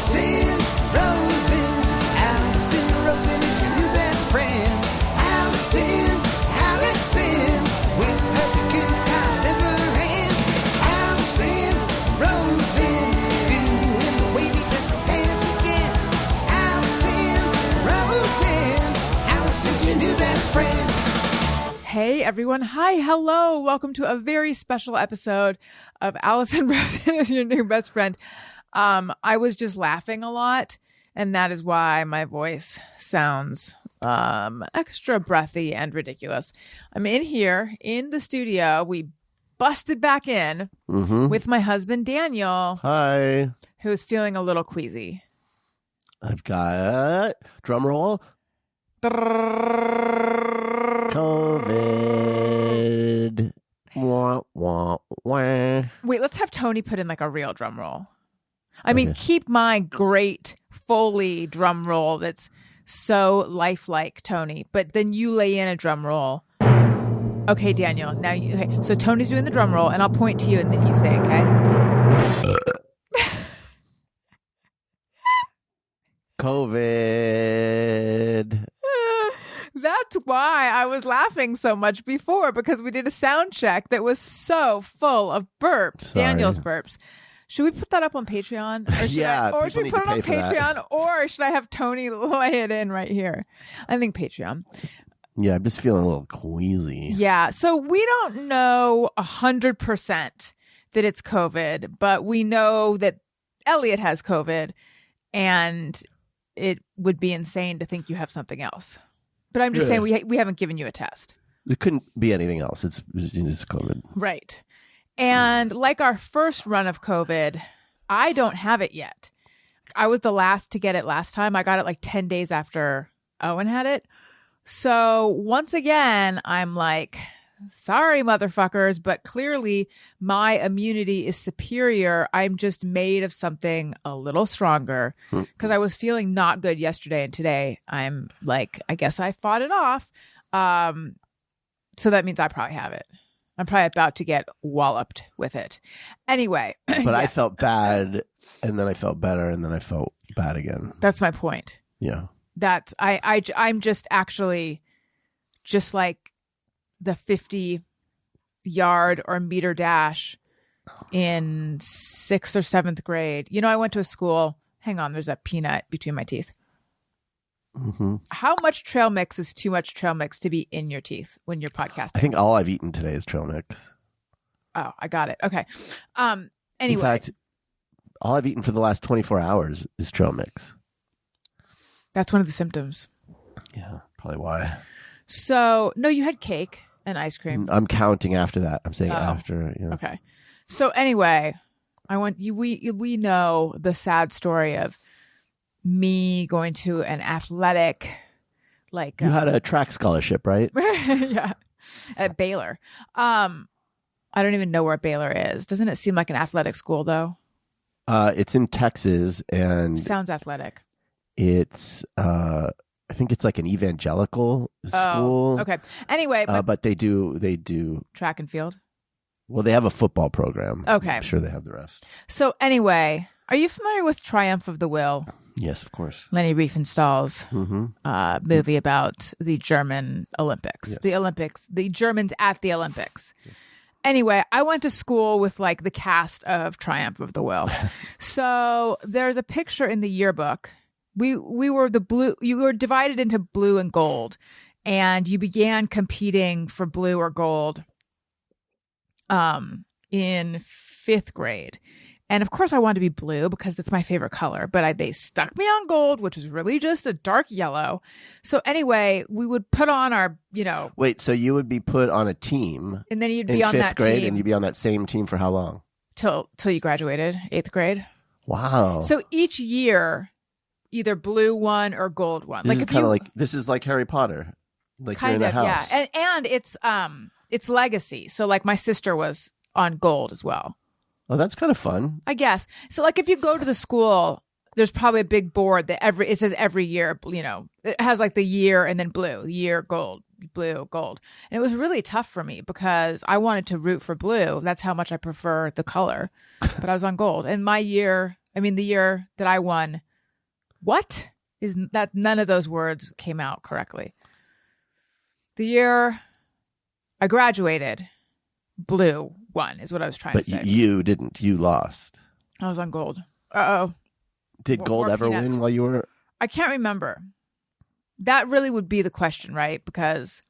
Alison Rosen is your new best friend. Alison, with her good times never end. Alison Rosen, doing the wavy pencil dance again. Alison's your new best friend. Hey everyone. Hi. Hello. Welcome to a very special episode of Alison Rosen is your new best friend. I was just laughing a lot, and that is why my voice sounds extra breathy and ridiculous. I'm in here in the studio. We busted back in with my husband Daniel. Hi. Who's feeling a little queasy. I've got drum roll. COVID. Wah, wah, wah. Wait, let's have Tony put in like a real drum roll. I mean, keep my great Foley drum roll that's so lifelike, Tony, but then you lay in a drum roll. Okay, Daniel. Now you okay. So Tony's doing the drum roll and I'll point to you and then you say, okay? COVID. That's why I was laughing so much before, because we did a sound check that was so full of burps, Sorry. Daniel's burps. Should we put that up on Patreon? Or should we put it on Patreon? Or should I have Tony lay it in right here? I think Patreon. Yeah, I'm just feeling a little queasy. Yeah. So we don't know 100% that it's COVID, but we know that Elliot has COVID, and it would be insane to think you have something else. But I'm just saying we haven't given you a test. It couldn't be anything else. It's COVID. Right. And like our first run of COVID, I don't have it yet. I was the last to get it last time. I got it like 10 days after Owen had it. So once again, I'm like, sorry, motherfuckers, but clearly my immunity is superior. I'm just made of something a little stronger because I was feeling not good yesterday. And today I'm like, I guess I fought it off. So that means I probably have it. I'm probably about to get walloped with it. Anyway. But yeah. I felt bad, and then I felt better, and then I felt bad again. That's my point. Yeah. That's I'm just actually just like the 50-yard or meter dash in 6th or 7th grade. You know, I went to a school. Hang on, there's a peanut between my teeth. Mm-hmm. How much trail mix is too much trail mix to be in your teeth when you're podcasting? I think all I've eaten today is trail mix. Oh, I got it. Okay. Anyway. In fact, all I've eaten for the last 24 hours is trail mix. That's one of the symptoms. Yeah, probably why. So, no, you had cake and ice cream. I'm counting after that. I'm saying after. You know. Okay. So anyway, we know the sad story of me going to an athletic, like you had a track scholarship, right? Yeah, at Baylor. I don't even know where Baylor is. Doesn't it seem like an athletic school though? It's in Texas, and sounds athletic. It's I think it's like an evangelical school. Okay. Anyway, but they do track and field. Well, they have a football program. Okay. I'm sure they have the rest. So anyway, are you familiar with Triumph of the Will? Yes, of course. Leni Riefenstahl's movie about the German Olympics. Yes. The Germans at the Olympics. Yes. Anyway, I went to school with like the cast of Triumph of the Will. So there's a picture in the yearbook. We were you were divided into blue and gold, and you began competing for blue or gold in 5th grade. And of course I wanted to be blue because that's my favorite color, but they stuck me on gold, which was really just a dark yellow. So anyway, we would put on our, Wait, so you would be put on a team and then you'd be on that 5th grade team and you'd be on that same team for how long? Till you graduated, 8th grade. Wow. So each year, either blue one or gold one. This is like Harry Potter. Like kind you're in of, a house. yeah. And it's legacy. So like my sister was on gold as well. Oh, that's kind of fun. I guess. So like if you go to the school, there's probably a big board that it says every year, it has like the year and then blue, year, gold, blue, gold. And it was really tough for me because I wanted to root for blue. That's how much I prefer the color. But I was on gold. And my year I mean, the year that I won. What is that? None of those words came out correctly. The year I graduated, blue won is what I was trying to say. But you didn't. You lost. I was on gold. Uh-oh. Did gold More ever peanuts. win while you were? I can't remember. That really would be the question, right? Because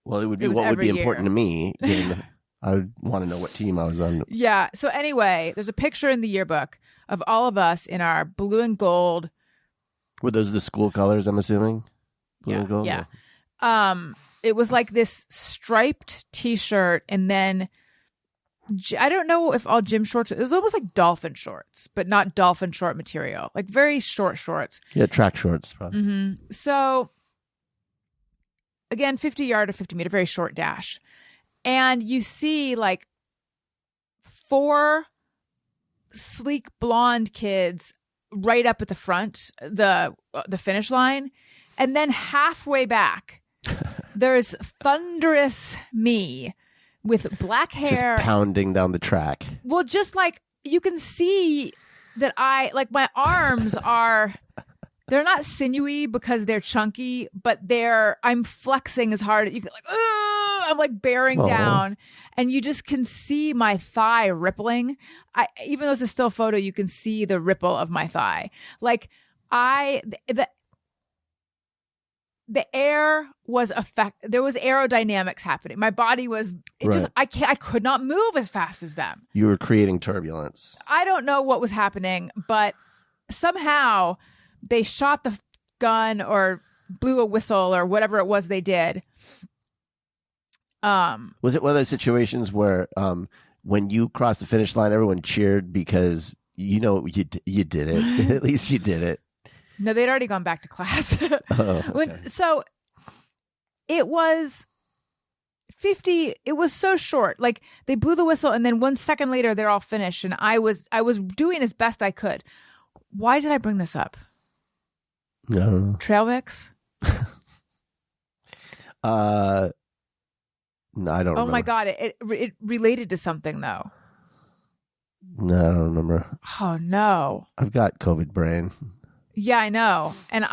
Well, it would be was what would be every important year. to me. Given I would want to know what team I was on. yeah. So anyway, there's a picture in the yearbook of all of us in our blue and gold. Were those the school colors? I'm assuming. Blue and gold. Yeah. It was like this striped T-shirt, and then I don't know if all gym shorts. It was almost like dolphin shorts, but not dolphin short material. Like very short shorts. Yeah, track shorts. Probably. Mm-hmm. So again, 50-yard or 50-meter, very short dash, and you see like 4 sleek blonde kids right up at the front, the finish line, and then halfway back. There's thunderous me with black hair. Just pounding down the track. Well, just like you can see that my arms are, they're not sinewy because they're chunky, but I'm flexing as hard as you can, like, I'm like bearing down, and you just can see my thigh rippling. Even though it's a still photo, you can see the ripple of my thigh. Like the air was there was aerodynamics happening. My body was I could not move as fast as them. You were creating turbulence. I don't know what was happening, but somehow they shot the gun or blew a whistle or whatever it was they did. Was it one of those situations where when you crossed the finish line, everyone cheered because you did it? At least you did it. No, they'd already gone back to class. Oh, okay. So it was 50. It was so short. Like they blew the whistle, and then 1 second later, they're all finished. And I was doing as best I could. Why did I bring this up? I don't know. Trail mix. No, I don't remember. Oh my God! It related to something though. No, I don't remember. Oh no! I've got COVID brain. Yeah, I know. And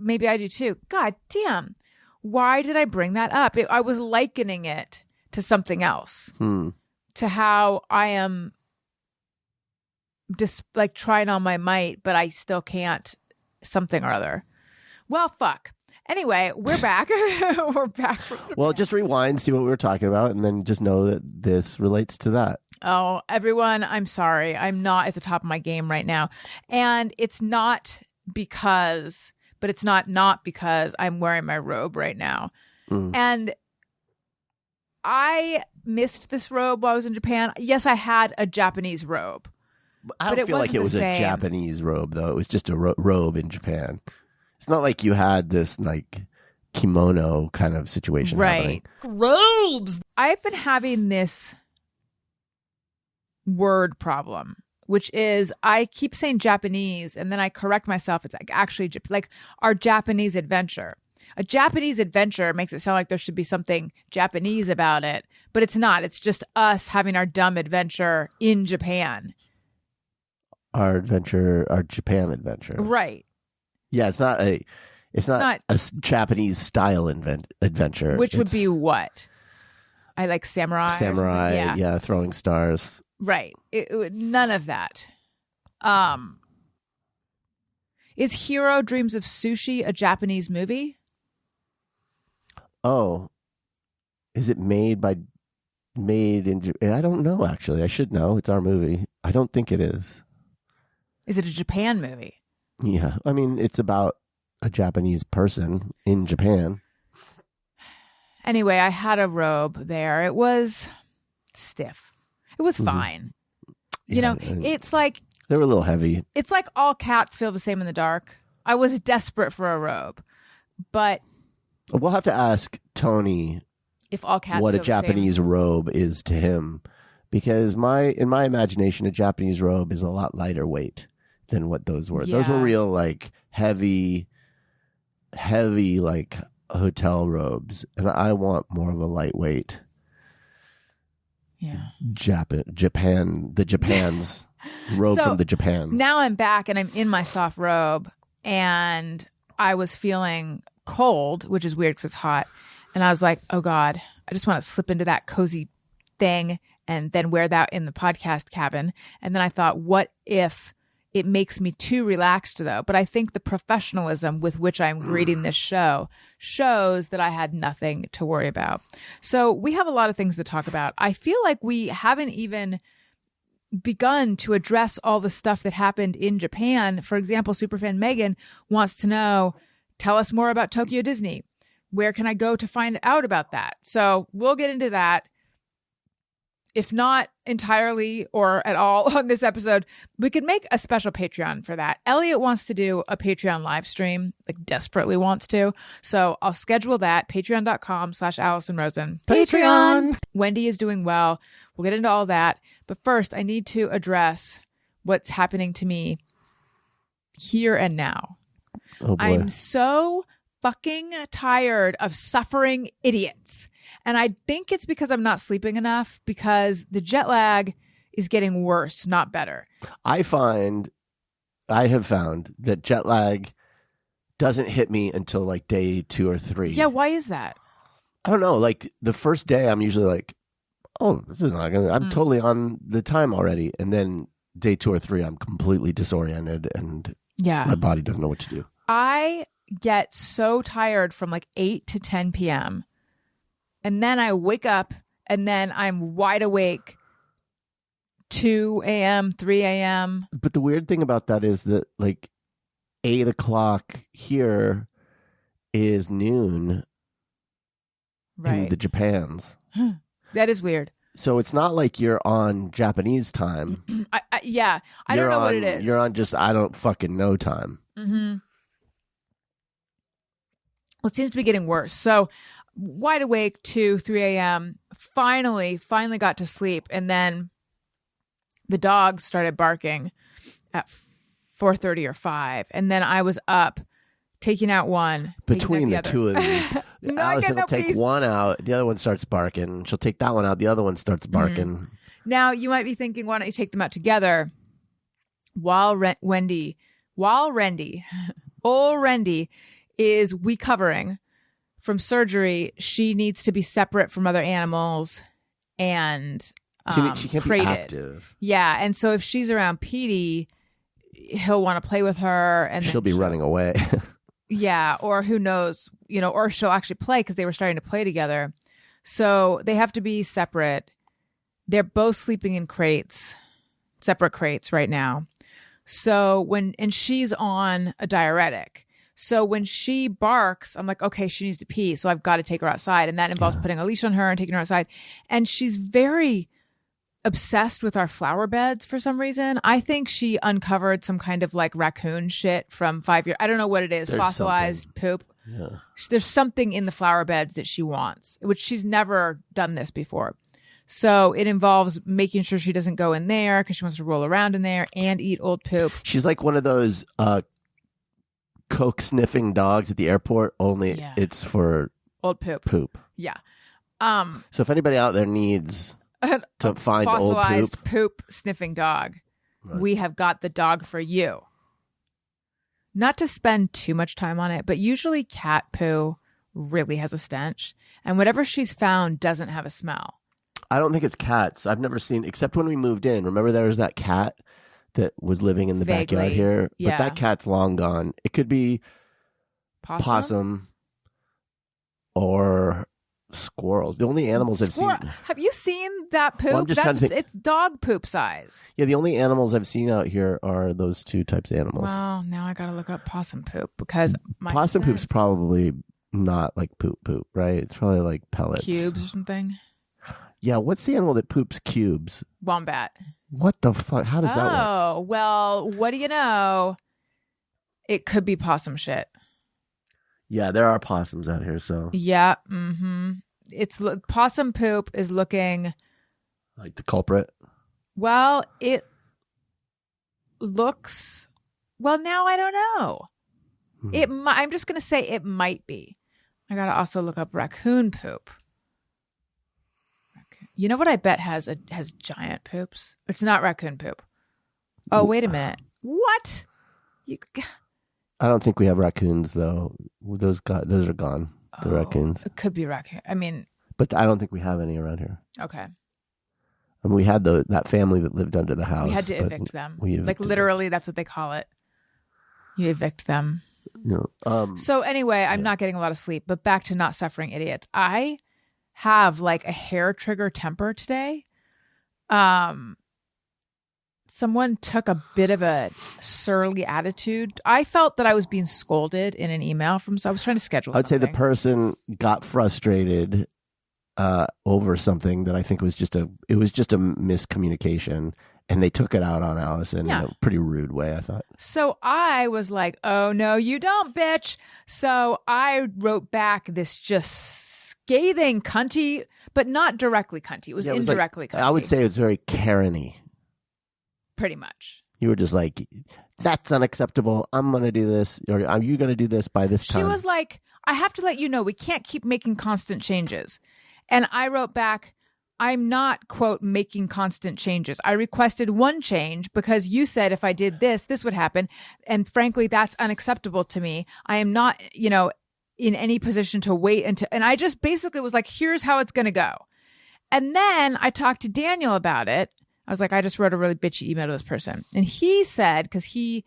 maybe I do too. God damn. Why did I bring that up? I was likening it to something else. To how I am just like trying on my might, but I still can't something or other. Well, fuck. Anyway, we're back. We're back. Well, just rewind, see what we were talking about, and then just know that this relates to that. Oh, everyone, I'm sorry. I'm not at the top of my game right now. And it's not because I'm wearing my robe right now. And I missed this robe while I was in Japan. Yes, I had a Japanese robe. I don't feel like it was a Japanese robe, though. It was just a robe in Japan. It's not like you had this like kimono kind of situation happening. Robes! I've been having this word problem, which is I keep saying Japanese and then I correct myself. It's like actually like our Japanese adventure. A Japanese adventure makes it sound like there should be something Japanese about it, but it's not. It's just us having our dumb adventure in Japan. Our Japan adventure. Right. Yeah, it's not a Japanese style adventure. Which would be what? I like samurai. Samurai, yeah, throwing stars. Right. None of that. Is Hero Dreams of Sushi a Japanese movie? Oh, is it made in? I don't know. Actually, I should know. It's our movie. I don't think it is. Is it a Japan movie? Yeah, I mean, it's about a Japanese person in Japan. Anyway, I had a robe there. It was stiff. It was fine. Yeah, it's like they were a little heavy. It's like all cats feel the same in the dark. I was desperate for a robe, but we'll have to ask Tony if all cats what a feel the Japanese same. robe is to him, because in my imagination, a Japanese robe is a lot lighter weight than what those were. Yeah. Those were real like heavy like hotel robes, and I want more of a lightweight. Yeah. The Japans. Robe from the Japans. Now I'm back and I'm in my soft robe and I was feeling cold, which is weird because it's hot. And I was like, oh God, I just want to slip into that cozy thing and then wear that in the podcast cabin. And then I thought, what if it makes me too relaxed though? But I think the professionalism with which I'm greeting this show shows that I had nothing to worry about. So we have a lot of things to talk about. I feel like we haven't even begun to address all the stuff that happened in Japan. For example, superfan Megan wants to know, tell us more about Tokyo Disney. Where can I go to find out about that? So we'll get into that. If not entirely or at all on this episode, we could make a special Patreon for that. Elliot wants to do a Patreon live stream, like desperately wants to. So I'll schedule that. Patreon.com/Alison Rosen. Patreon. Wendy is doing well. We'll get into all that. But first, I need to address what's happening to me here and now. Oh boy. I'm so fucking tired of suffering idiots. And I think it's because I'm not sleeping enough, because the jet lag is getting worse, not better. I have found that jet lag doesn't hit me until like day 2 or 3. Yeah, why is that? I don't know. Like the first day, I'm usually like, oh, this is not gonna. I'm totally on the time already. And then day 2 or 3, I'm completely disoriented and my body doesn't know what to do. I get so tired from like 8 to 10 p.m. And then I wake up and then I'm wide awake 2 a.m., 3 a.m. But the weird thing about that is that like 8 o'clock here is noon in the Japans. That is weird. So it's not like you're on Japanese time. I don't know what it is. You're on just I don't fucking know time. Mm-hmm. Well, it seems to be getting worse. So wide awake 2, 3 a.m. Finally got to sleep. And then the dogs started barking at 4:30 or 5. And then I was up taking out one. Between the two of these, No, Alison will take one out. The other one starts barking. She'll take that one out. The other one starts barking. Mm-hmm. Now, you might be thinking, why don't you take them out together while Wendy is recovering from surgery. She needs to be separate from other animals and she can't be active. Yeah, and so if she's around Petey, he'll want to play with her, and she'll be running away. Yeah, or who knows, or she'll actually play because they were starting to play together. So they have to be separate. They're both sleeping in separate crates right now. So and she's on a diuretic. So when she barks, I'm like, okay, she needs to pee. So I've got to take her outside. And that involves putting a leash on her and taking her outside. And she's very obsessed with our flower beds for some reason. I think she uncovered some kind of like raccoon shit from 5 years. I don't know what it is. There's fossilized poop. Yeah. There's something in the flower beds that she wants, which she's never done this before. So it involves making sure she doesn't go in there because she wants to roll around in there and eat old poop. She's like one of those Coke sniffing dogs at the airport, only it's for old poop. Yeah. So if anybody out there needs to find old poop sniffing dog, we have got the dog for you. Not to spend too much time on it, but usually cat poo really has a stench, and whatever she's found doesn't have a smell. I don't think it's cats. I've never seen, except when we moved in. Remember there was that cat that was living in the backyard here? Yeah. But that cat's long gone. It could be possum or squirrels. The only animals I've seen. Have you seen that poop? Well, I'm just trying to think. It's dog poop size. Yeah, the only animals I've seen out here are those two types of animals. Well, now I got to look up possum poop because possum poop's probably not like poop, right? It's probably like pellets. Cubes or something. Yeah, what's the animal that poops cubes? Wombat. What the fuck? How does that work? Oh, well, what do you know? It could be possum shit. Yeah, there are possums out here, so. Yeah, possum poop is looking like the culprit. Well, it looks. Well, now I don't know. I'm just gonna say it might be. I gotta also look up raccoon poop. You know what I bet has giant poops? It's not raccoon poop. Oh, wait a minute. What? I don't think we have raccoons though. Those are gone. The raccoons. It could be raccoon. I mean, but I don't think we have any around here. Okay. I mean, we had that family that lived under the house. We had to evict them. Like literally, that's what they call it. You evict them. No. So anyway, I'm not getting a lot of sleep. But back to not suffering idiots. I have like a hair trigger temper today. Someone took a bit of a surly attitude. I felt that I was being scolded in an email so I was trying to schedule I'd say the person got frustrated over something that I think was just a miscommunication, and they took it out on Alison in a pretty rude way, I thought. So I was like, oh, no, you don't, bitch. So I wrote back this just scathing cunty, but not directly cunty. It was indirectly cunty. I would say it was very Karen-y. Pretty much. You were just like, that's unacceptable. I'm going to do this. Or are you going to do this by this time? She was like, I have to let you know, we can't keep making constant changes. And I wrote back, I'm not, quote, making constant changes. I requested one change because you said if I did this, this would happen. And frankly, that's unacceptable to me. I am not, in any position to wait until, and I just basically was like, here's how it's going to go. And then I talked to Daniel about it. I was like, I just wrote a really bitchy email to this person. And he said, because he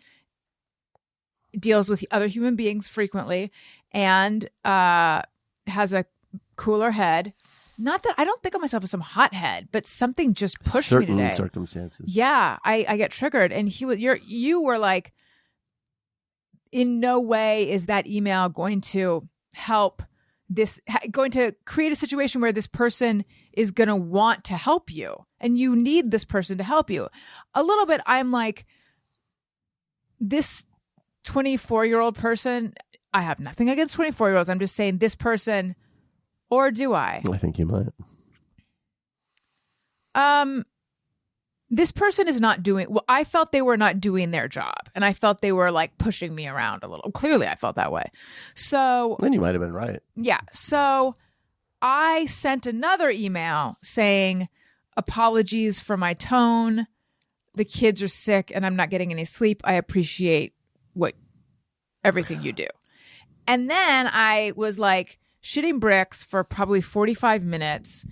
deals with other human beings frequently and has a cooler head. Not that I don't think of myself as some hothead, but something just pushed me today. Certain circumstances. Yeah, I get triggered. And you were like, in no way is that email going to help going to create a situation where this person is going to want to help you and you need this person to help you. A little bit, I'm like, this 24-year-old person, I have nothing against 24-year-olds. I'm just saying this person, or do I? I think you might. This person is not doing, well, I felt they were not doing their job. And I felt they were like pushing me around a little. Clearly, I felt that way. So. Then you might have been right. Yeah. So I sent another email saying, apologies for my tone. The kids are sick and I'm not getting any sleep. I appreciate everything you do. And then I was like shitting bricks for probably 45 minutes.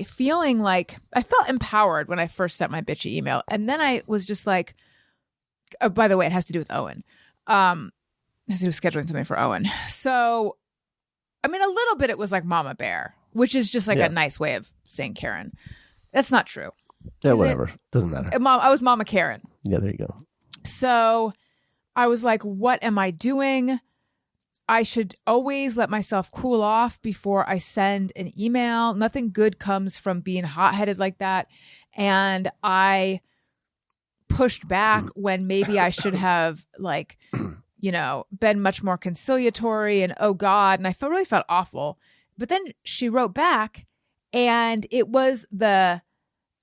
Feeling like I felt empowered when I first sent my bitchy email. And then I was just like, oh, by the way, it has to do with Owen. It has to do with scheduling something for Owen. So, I mean, a little bit it was like Mama Bear, which is just like a nice way of saying Karen. That's not true. Yeah, whatever. Doesn't matter. I was Mama Karen. Yeah, there you go. So I was like, what am I doing? I should always let myself cool off before I send an email. Nothing good comes from being hot-headed like that. And I pushed back when maybe I should have been much more conciliatory and oh God. And I really felt awful. But then she wrote back and it was the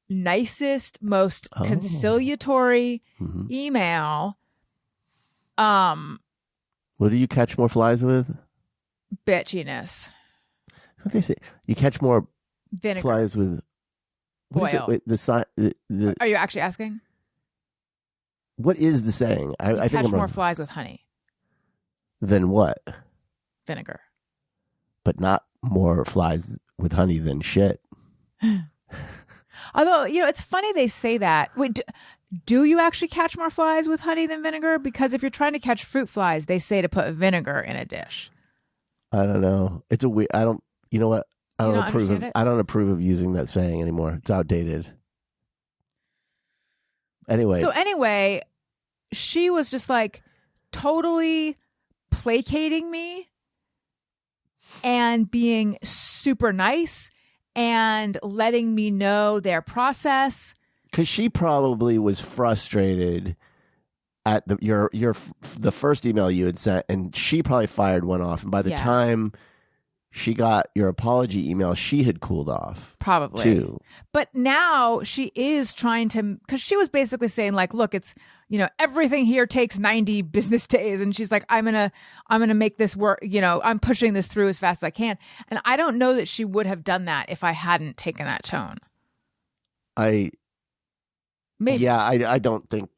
nicest, most conciliatory email. What do you catch more flies with? Bitchiness. What they say? You catch more vinegar. Flies with oil. Wait, Are you actually asking? What is the saying? I think catch more flies with honey. Than what? Vinegar. But not more flies with honey than shit. Although, it's funny they say that. Wait, do you actually catch more flies with honey than vinegar? Because if you're trying to catch fruit flies, they say to put vinegar in a dish. I don't know. It's a weird. You know what? I don't approve of using that saying anymore. It's outdated. Anyway, she was just like totally placating me and being super nice and letting me know their process. Because she probably was frustrated at the first email you had sent, and she probably fired one off. And by the time she got your apology email, she had cooled off. Probably. Too. But now she is trying to, because she was basically saying like, look, it's, everything here takes 90 business days. And she's like, I'm going to make this work. I'm pushing this through as fast as I can. And I don't know that she would have done that if I hadn't taken that tone. Maybe. Yeah, I don't think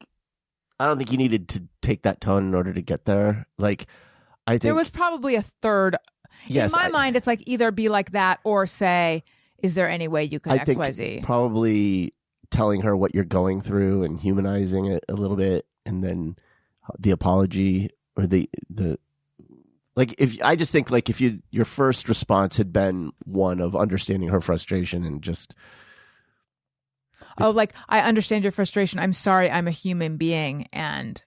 I don't think you needed to take that tone in order to get there. Like, I think there was probably a third. Yes, in my mind, it's like either be like that or say, "Is there any way you could I X, think Y, Z?" Probably telling her what you're going through and humanizing it a little bit, and then the apology or the like. If I just think like if your first response had been one of understanding her frustration and just. Oh, like, I understand your frustration. I'm sorry. I'm a human being and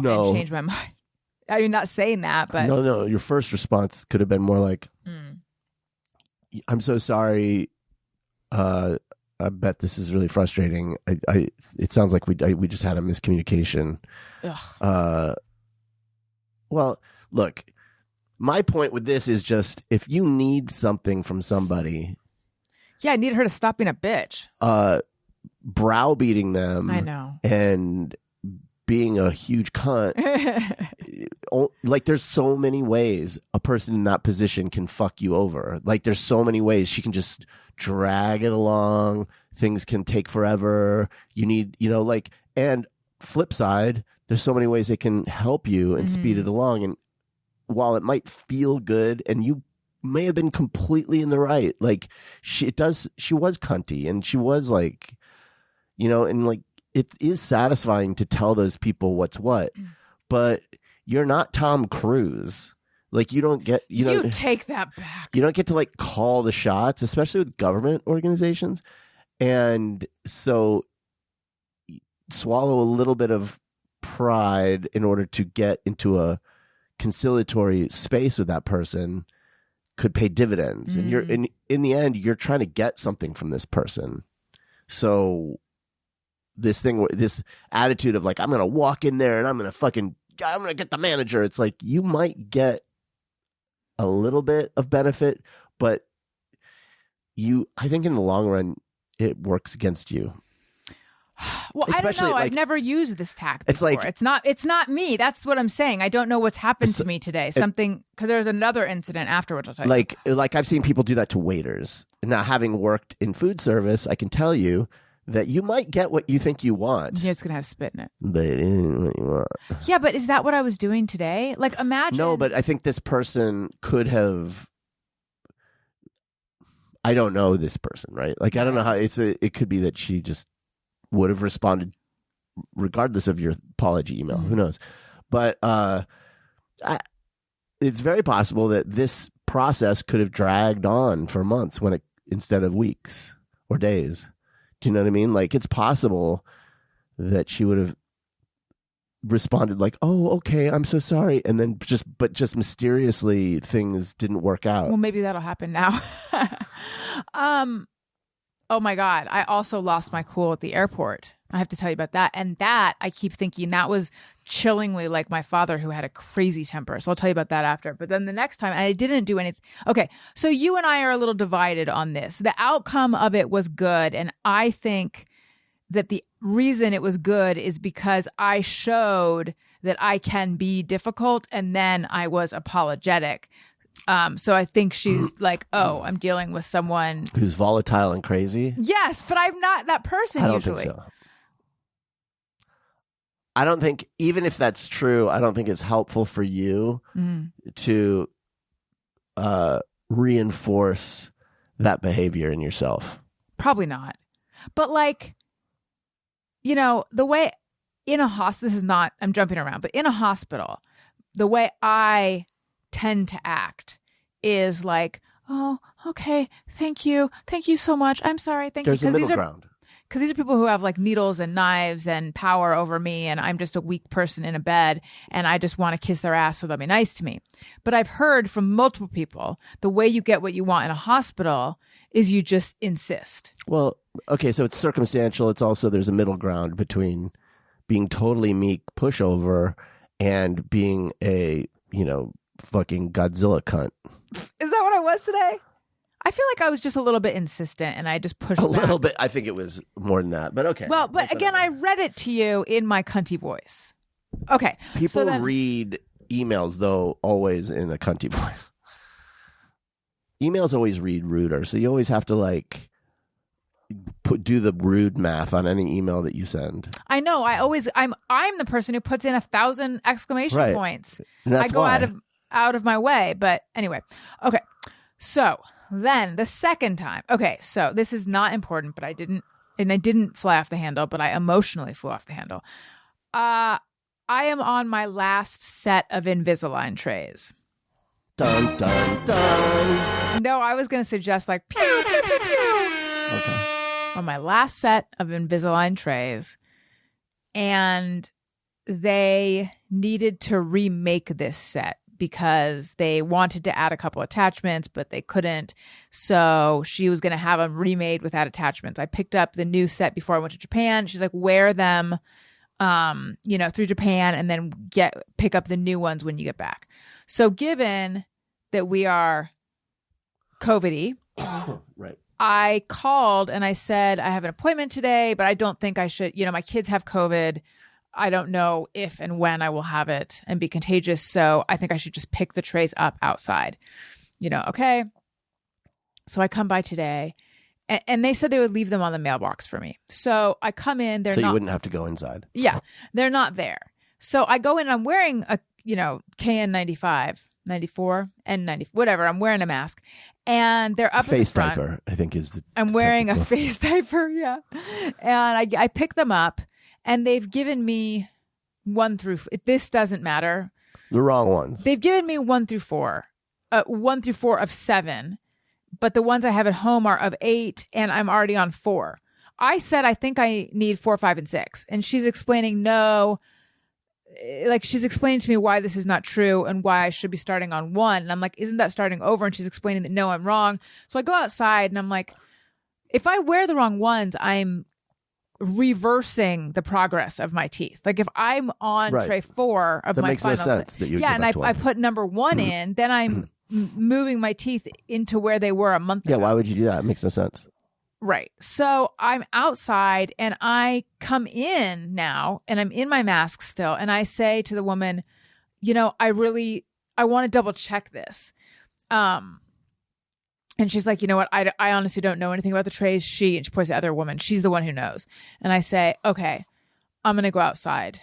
change my mind. I mean, not saying that, but no. Your first response could have been more like, "I'm so sorry. I bet this is really frustrating. It sounds like we just had a miscommunication." Well, look, my point with this is just if you need something from somebody, yeah, I need her to stop being a bitch. Browbeating them, I know, and being a huge cunt. Like, there's so many ways a person in that position can fuck you over. Like, there's so many ways she can just drag it along. Things can take forever. You need, like, and flip side, there's so many ways it can help you and speed it along. And while it might feel good, and you may have been completely in the right, like, she was cunty, and she was like, and like, it is satisfying to tell those people what's what, but you're not Tom Cruise. Like, you don't get, you take that back. You don't get to like call the shots, especially with government organizations. And so swallow a little bit of pride in order to get into a conciliatory space with that person could pay dividends. And you're in the end, you're trying to get something from this person. So this attitude of like, I'm going to walk in there and I'm going to get the manager. It's like, you might get a little bit of benefit, but I think in the long run, it works against you. Well, Especially, I don't know. like, I've never used this tack before. It's like, it's not me. That's what I'm saying. I don't know what's happened to me today. Something, because there's another incident afterwards. I'll tell you. Like I've seen people do that to waiters. Now, having worked in food service, I can tell you that you might get what you think you want. You're just going to have spit in it. But it isn't what you want. Yeah, but is that what I was doing today? Like, imagine. No, but I think this person could have. I don't know this person, right? Like, I don't know how it could be that she just would have responded regardless of your apology email. Who knows? But it's very possible that this process could have dragged on for months instead of weeks or days. Do you know what I mean? Like, it's possible that she would have responded like, "Oh, okay, I'm so sorry," and then just mysteriously things didn't work out. Well, maybe that'll happen now. Oh my God, I also lost my cool at the airport. I have to tell you about that. And that, I keep thinking, that was chillingly like my father, who had a crazy temper. So I'll tell you about that after. But then the next time, I didn't do anything. Okay, so you and I are a little divided on this. The outcome of it was good. And I think that the reason it was good is because I showed that I can be difficult, and then I was apologetic. So I think she's like, "Oh, I'm dealing with someone who's volatile and crazy." Yes, but I'm not that person usually. Think so. I don't think, even if that's true, I don't think it's helpful for you to reinforce that behavior in yourself. Probably not. But like, the way in a hospital, this is not, I'm jumping around, but in a hospital, the way I tend to act is like, "Oh, okay, thank you so much. I'm sorry, thank There's you." a middle ground. Because these are people who have like needles and knives and power over me, and I'm just a weak person in a bed, and I just want to kiss their ass so they'll be nice to me. But I've heard from multiple people, the way you get what you want in a hospital is you just insist. Well, okay, so it's circumstantial. It's also, there's a middle ground between being totally meek pushover and being a, fucking Godzilla cunt. Is that what I was today? I feel like I was just a little bit insistent, and I just pushed a little bit. I think it was more than that, but okay. Well, but again, I read it to you in my cunty voice. Okay. People read emails, though, always in a cunty voice. Emails always read ruder, so you always have to like do the rude math on any email that you send. I know. I'm the person who puts in 1,000 exclamation points. And that's I go why. out of my way. But anyway, okay. So then the second time. Okay, so this is not important, but I didn't fly off the handle, but I emotionally flew off the handle. I am on my last set of Invisalign trays. Dun, dun, dun. No, I was going to suggest like pew, pew, pew, pew. Okay. On my last set of Invisalign trays, and they needed to remake this set because they wanted to add a couple attachments, but they couldn't. So she was going to have them remade without attachments. I picked up the new set before I went to Japan. She's like, wear them, through Japan, and then pick up the new ones when you get back. So given that we are COVID-y, Right. I called and I said, I have an appointment today, but I don't think I should, my kids have COVID. I don't know if and when I will have it and be contagious. So I think I should just pick the trays up outside, okay. So I come by today and they said they would leave them on the mailbox for me. So I come in, so you wouldn't have to go inside. Yeah, they're not there. So I go in, I'm wearing a, KN95, 94, N90, whatever. I'm wearing a mask and they're up face in the front. diaper, I think is the I'm wearing a face diaper, yeah. And I pick them up and they've given me 1 through, this doesn't matter. The wrong ones. They've given me 1 through 4, 1 through 4 of 7, but the ones I have at home are of 8 and I'm already on 4. I said, I think I need 4, 5, and 6. And she's explaining, no, like she's explaining to me why this is not true and why I should be starting on 1. And I'm like, isn't that starting over? And she's explaining that, no, I'm wrong. So I go outside and I'm like, if I wear the wrong ones, I'm reversing the progress of my teeth. Like if I'm on tray 4 of that my makes final no sense that you and I put number 1 in, then I'm moving my teeth into where they were a month ago. Yeah, why would you do that? It makes no sense. Right. So I'm outside and I come in now and I'm in my mask still. And I say to the woman, I want to double check this. And she's like, you know what? I honestly don't know anything about the trays. And she points to the other woman. She's the one who knows. And I say, okay, I'm going to go outside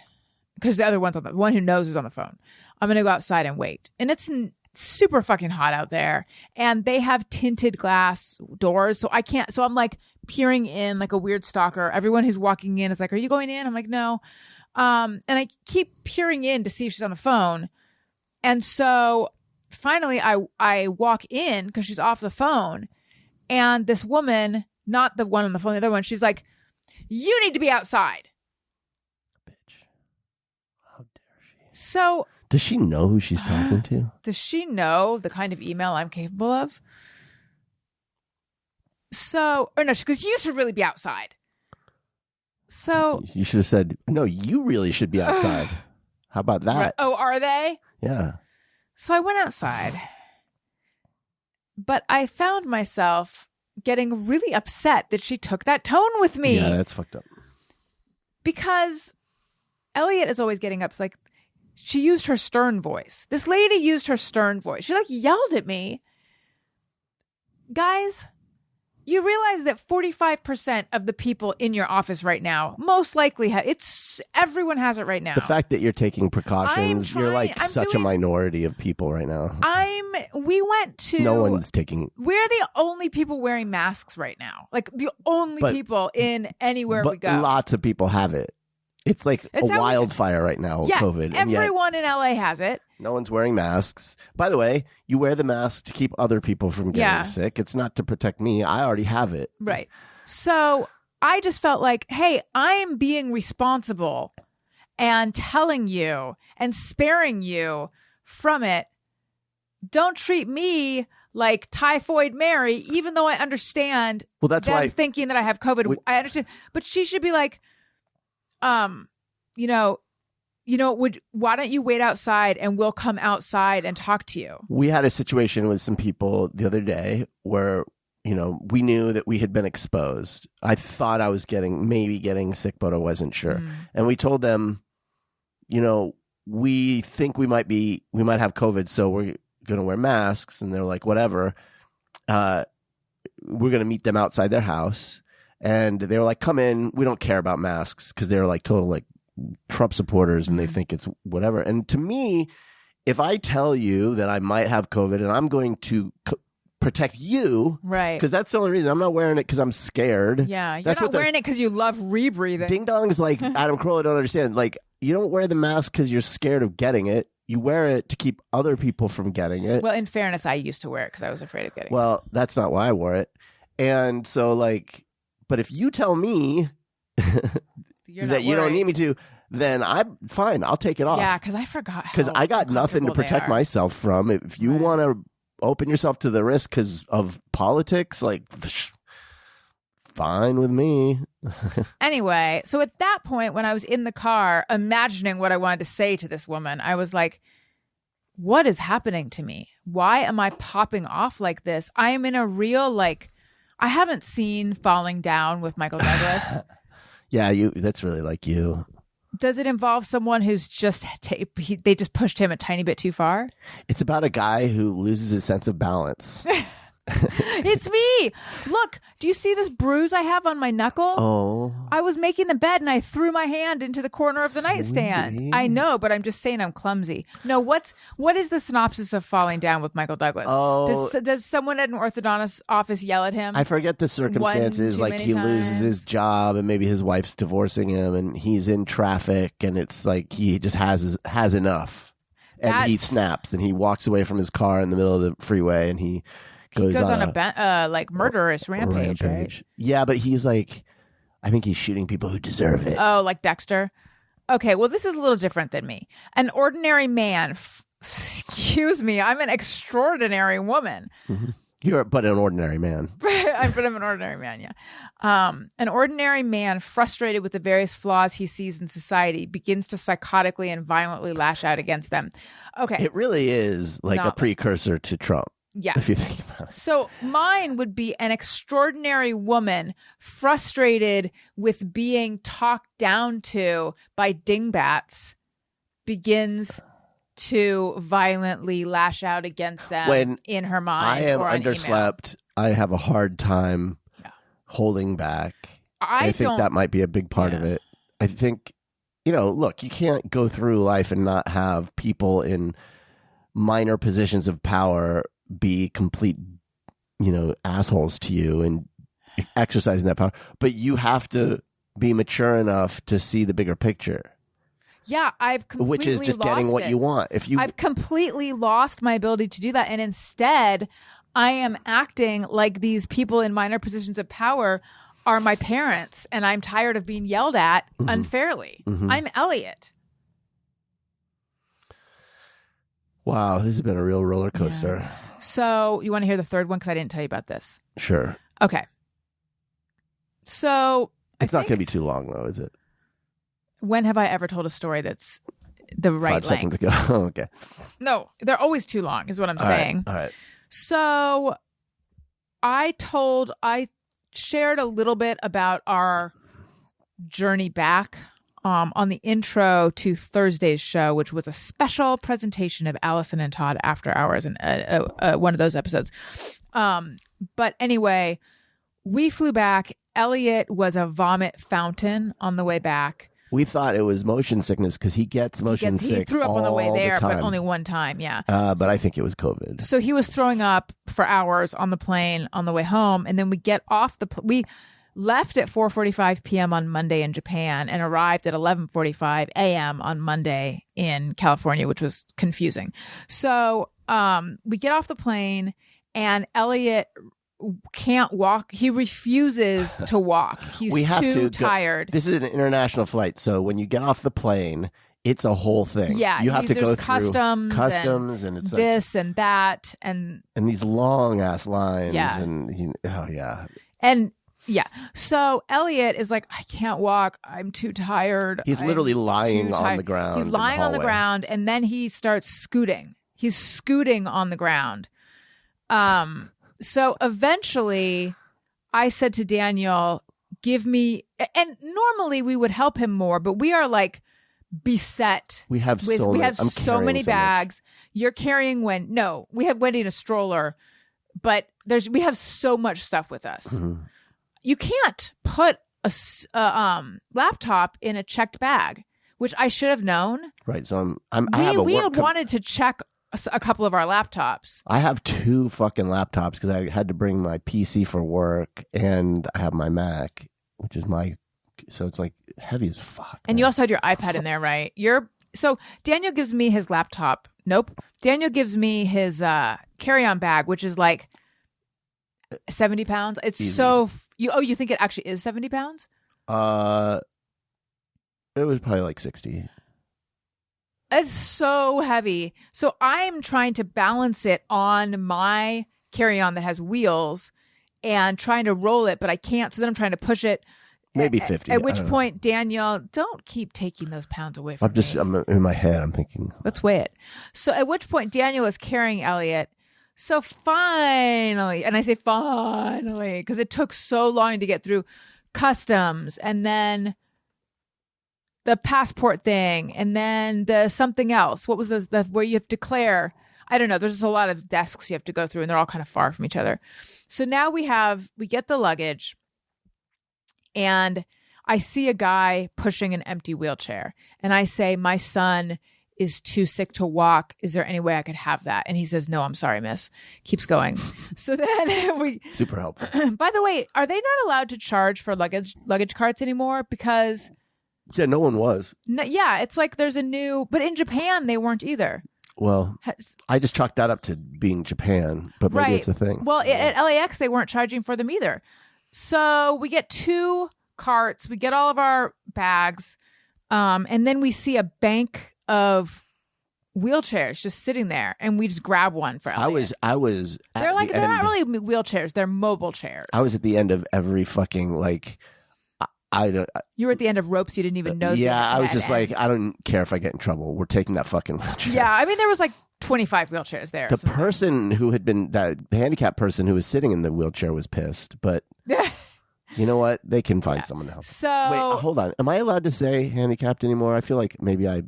because the other the one who knows is on the phone. I'm going to go outside and wait. And it's super fucking hot out there and they have tinted glass doors. So I can't, so I'm like peering in like a weird stalker. Everyone who's walking in is like, are you going in? I'm like, no. And I keep peering in to see if she's on the phone. And so finally I walk in because she's off the phone and this woman, not the one on the phone, the other one, she's like, you need to be outside. Bitch. How dare she? So does she know who she's talking to? Does she know the kind of email I'm capable of? So, or no, she goes, you should really be outside. So you should have said, no, you really should be outside. How about that? Right. Oh, are they? Yeah. So I went outside, but I found myself getting really upset that she took that tone with me. Yeah, that's fucked up. Because Elliot is always getting up like, she used her stern voice. This lady used her stern voice. She like yelled at me. Guys, you realize that 45% of the people in your office right now most likely everyone has it right now. The fact that you're taking precautions, you're like a minority of people right now. We went to. No one's taking. We're the only people wearing masks right now. Like the only people in anywhere we go. Lots of people have it. It's like a wildfire right now, yeah, COVID. Everyone in LA has it. No one's wearing masks. By the way, you wear the mask to keep other people from getting sick. It's not to protect me. I already have it. Right. So I just felt like, hey, I'm being responsible and telling you and sparing you from it. Don't treat me like Typhoid Mary, even though I understand that's them why thinking that I have COVID. I understand. But she should be like, why don't you wait outside and we'll come outside and talk to you? We had a situation with some people the other day where, we knew that we had been exposed. I thought I was maybe getting sick, but I wasn't sure. And we told them, we think we might have COVID, so we're going to wear masks. And they're like, whatever. We're going to meet them outside their house. And they were like, come in. We don't care about masks because they're like total like Trump supporters and they think it's whatever. And to me, if I tell you that I might have COVID and I'm going to protect you, right? Because that's the only reason. I'm not wearing it because I'm scared. Yeah, you're not wearing it because you love rebreathing. Ding dongs like Adam Carolla don't understand. Like, you don't wear the mask because you're scared of getting it. You wear it to keep other people from getting it. Well, in fairness, I used to wear it because I was afraid of getting it. Well, that's not why I wore it. And so, like, but if you tell me that you don't need me to, then I'm fine. I'll take it off. Yeah, because I forgot. Because I got nothing to protect myself from. If you want to open yourself to the risk because of politics, like, fine with me. Anyway, so at that point, when I was in the car imagining what I wanted to say to this woman, I was like, what is happening to me? Why am I popping off like this? I am in a real, like, I haven't seen Falling Down with Michael Douglas. Yeah, that's really like you. Does it involve someone who's just they just pushed him a tiny bit too far? It's about a guy who loses his sense of balance. It's me. Look, do you see this bruise I have on my knuckle? Oh. I was making the bed and I threw my hand into the corner of the nightstand. I know, but I'm just saying I'm clumsy. No, what is the synopsis of Falling Down with Michael Douglas? Oh. Does someone at an orthodontist office yell at him? I forget the circumstances. Like, he loses his job and maybe his wife's divorcing him and he's in traffic and it's like he just has enough. And he snaps and he walks away from his car in the middle of the freeway and he goes on a like murderous rampage, right? Yeah, but he's like, I think he's shooting people who deserve it. Oh, like Dexter? Okay, well, this is a little different than me. An ordinary man, excuse me, I'm an extraordinary woman. Mm-hmm. You're but an ordinary man. I'm an ordinary man, yeah. An ordinary man frustrated with the various flaws he sees in society begins to psychotically and violently lash out against them. Okay. It really is like a precursor to Trump. Yeah. If you think about it. So mine would be an extraordinary woman frustrated with being talked down to by dingbats begins to violently lash out against them in her mind. I am or underslept. I have a hard time holding back. I think that might be a big part of it. I think, look, you can't go through life and not have people in minor positions of power be complete, assholes to you and exercising that power. But you have to be mature enough to see the bigger picture. Yeah, which is just getting what you want. I've completely lost my ability to do that. And instead, I am acting like these people in minor positions of power are my parents. And I'm tired of being yelled at unfairly. Mm-hmm. I'm Elliot. Wow, this has been a real roller coaster. Yeah. So you want to hear the third one? Because I didn't tell you about this. Sure. Okay. So it's not going to be too long, though, is it? When have I ever told a story that's the right 5 seconds ago. Okay. No, they're always too long, is what I'm saying. All right. So I shared a little bit about our journey back on the intro to Thursday's show, which was a special presentation of Alison and Todd After Hours, and one of those episodes. But anyway, we flew back. Elliot was a vomit fountain on the way back. We thought it was motion sickness because he gets motion sick. He threw up on the way there, but only one time, yeah. But I think it was COVID. So he was throwing up for hours on the plane on the way home, and then we get off we left at 4:45 p.m. on Monday in Japan and arrived at 11:45 a.m. on Monday in California, which was confusing. So we get off the plane, and Elliot can't walk. He refuses to walk. He's too tired. This is an international flight, so when you get off the plane, it's a whole thing. Yeah, you have to go through customs, and it's this and that, and these long ass lines. Yeah. And so Elliot is like, I can't walk. I'm too tired. He's literally lying on the ground. He's lying on the ground, and then he starts scooting. He's scooting on the ground. So eventually I said to Daniel, give me, and normally we would help him more, but we are like beset. We have so many bags. You're carrying we have Wendy in a stroller, but we have so much stuff with us. Mm-hmm. you can't put a laptop in a checked bag, which I should have known. Right. So we had wanted to check a couple of our laptops. I have 2 fucking laptops because I had to bring my PC for work, and I have my Mac, which is so it's like heavy as fuck. And you also had your iPad in there, right? So Daniel gives me his laptop. Nope. Daniel gives me his carry-on bag, which is like 70 pounds. It's easy. You think it actually is 70 pounds? It was probably like 60. It's so heavy. So I'm trying to balance it on my carry-on that has wheels and trying to roll it, but I can't. So then I'm trying to push it. Maybe 50. At which point, Daniel, don't keep taking those pounds away from me. I'm in my head, I'm thinking. Let's weigh it. So at which point, Daniel is carrying Elliot. So finally, and I say finally, because it took so long to get through customs and then the passport thing and then the something else. What was the where you have to declare? I don't know. There's just a lot of desks you have to go through and they're all kind of far from each other. So now we get the luggage. And I see a guy pushing an empty wheelchair. And I say, my son is too sick to walk. Is there any way I could have that? And he says, no, I'm sorry, miss. Keeps going. So then super helpful. By the way, are they not allowed to charge for luggage carts anymore? Because yeah, no one was. Yeah, it's like there's a new, but in Japan, they weren't either. Well, I just chalked that up to being Japan, but maybe it's a thing. Well, at LAX, they weren't charging for them either. So we get 2 carts, we get all of our bags, and then we see a bank of wheelchairs just sitting there, and we just grab one for Elliot. I was. They're not really wheelchairs; they're mobile chairs. I was at the end of every fucking like. You were at the end of ropes you didn't even know. Yeah, I was just like, I don't care if I get in trouble. We're taking that fucking wheelchair. Yeah, I mean there was like 25 wheelchairs there. The person who had been the handicapped person who was sitting in the wheelchair was pissed, but you know what? They can find someone else. So wait, hold on. Am I allowed to say handicapped anymore? I feel like maybe I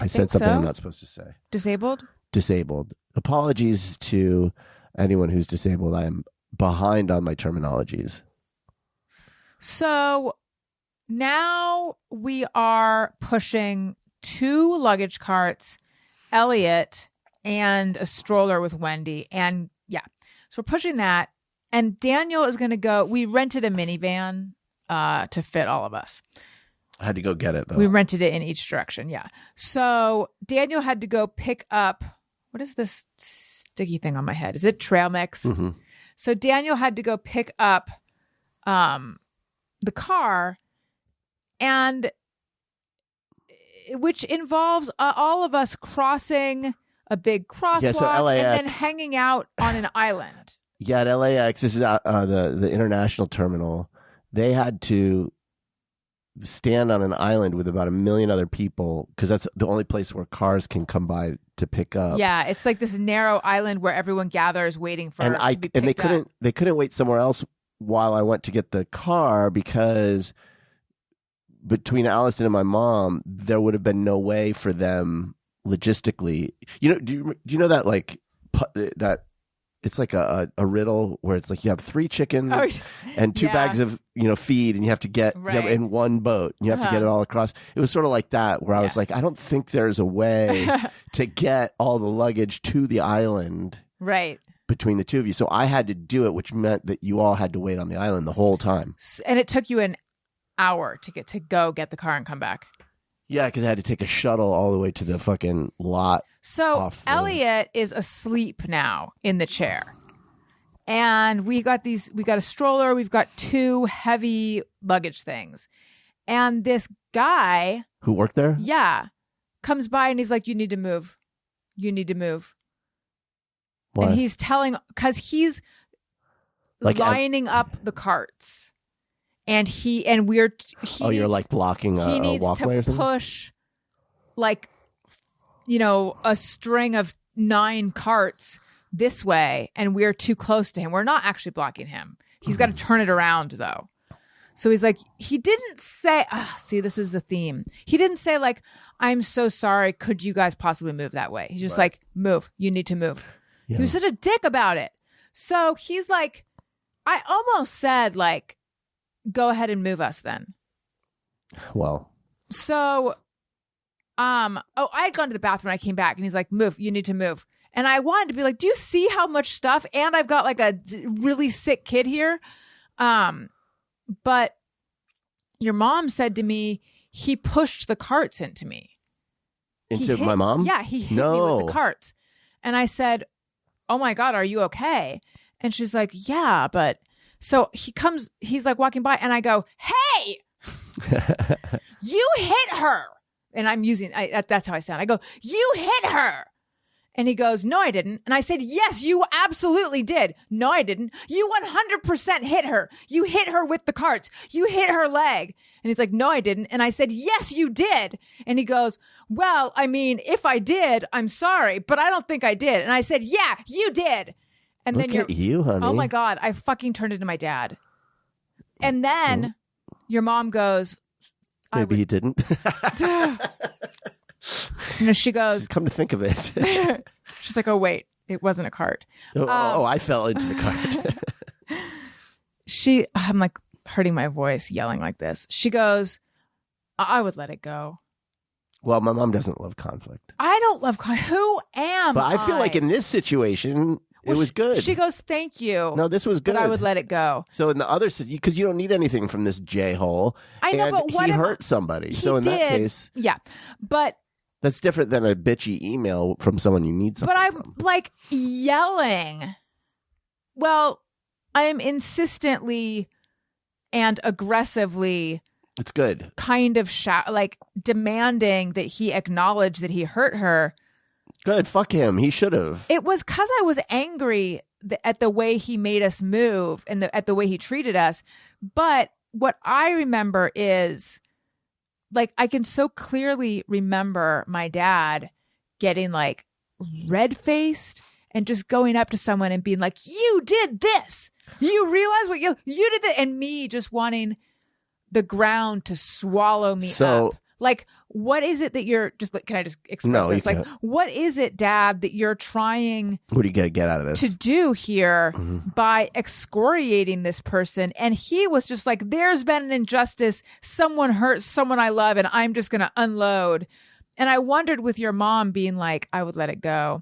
said something I'm not supposed to say. Disabled. Apologies to anyone who's disabled. I am behind on my terminologies. So now we are pushing 2 luggage carts, Elliot, and a stroller with Wendy. And yeah, so we're pushing that. And Daniel is going to go. We rented a minivan to fit all of us. I had to go get it, though. We rented it in each direction. Yeah. So Daniel had to go pick up. What is this sticky thing on my head? Is it trail mix? Mm-hmm. So Daniel had to go pick up the car, and which involves all of us crossing a big crosswalk and then hanging out on an island. Yeah, at LAX, this is the international terminal. They had to stand on an island with about 1 million other people because that's the only place where cars can come by to pick up. Yeah, it's like this narrow island where everyone gathers waiting for to be picked up. They couldn't wait somewhere else while I went to get the car because between Alison and my mom, there would have been no way for them logistically. You know, do you know that like that it's like a riddle where it's like you have 3 chickens and 2 bags of feed, and you have to get in one boat, and you have to get it all across. It was sort of like that where I was like, I don't think there's a way to get all the luggage to the island. Right. Between the 2 of you. So I had to do it, which meant that you all had to wait on the island the whole time. And it took you an hour to go get the car and come back. Yeah, because I had to take a shuttle all the way to the fucking lot. So Elliot is asleep now in the chair. And we got a stroller, we've got 2 heavy luggage things. And this guy who worked there? Yeah. Comes by and he's like, you need to move. You need to move. Why? And he's because he's like lining up the carts, and you're like blocking a walkway or something. He needs to push, like, a string of 9 carts this way, and we're too close to him. We're not actually blocking him. He's got to turn it around though. So he's like, he didn't say. See, this is the theme. He didn't say like, "I'm so sorry. Could you guys possibly move that way?" He's just like, "Move. You need to move." Yeah. He was such a dick about it. So he's like, I almost said like, go ahead and move us then. Well. So, I had gone to the bathroom and I came back and he's like, move, you need to move. And I wanted to be like, do you see how much stuff? And I've got like a really sick kid here. But your mom said to me, he pushed the carts into me. My mom? Yeah, he hit me with the carts. And I said, oh my God, are you okay? And she's like, yeah, but... So he's like walking by and I go, hey, you hit her. And I'm that's how I sound. I go, you hit her. And he goes, no, I didn't. And I said, yes, you absolutely did. No, I didn't. You 100% hit her. You hit her with the carts. You hit her leg. And he's like, no, I didn't. And I said, yes, you did. And he goes, well, I mean, if I did, I'm sorry, but I don't think I did. And I said, yeah, you did. And Look then at you, honey. Oh my God, I fucking turned into my dad. And then your mom goes, maybe you didn't. She goes, come to think of it. She's like, oh, wait, it wasn't a cart. I fell into the cart. I'm like hurting my voice, yelling like this. She goes, I would let it go. Well, my mom doesn't love conflict. I don't love conflict. Who am But I feel like in this situation, it was good. She goes, thank you. No, this was good. But I would let it go. So in the other, because you don't need anything from this J-hole. I know, but what he if hurt somebody. So in that case. Yeah. But. That's different than a bitchy email from someone you need something But I'm from. like yelling. Well, I am insistently and aggressively. It's good. Kind of like demanding that he acknowledge that he hurt her. Good. Fuck him. He should have. It was because I was angry at the way he made us move and at the way he treated us. But what I remember is, like, I can so clearly remember my dad getting like red-faced and just going up to someone and being like, you did this. You realize what you did that? And me just wanting the ground to swallow me up. Like, what is it that you're just like, can I just express this? Like, what is it, Dad, that you're trying what do you gotta get out of this to do here by excoriating this person? And he was just like, there's been an injustice. Someone hurt someone I love, and I'm just going to unload. And I wondered with your mom being like, I would let it go,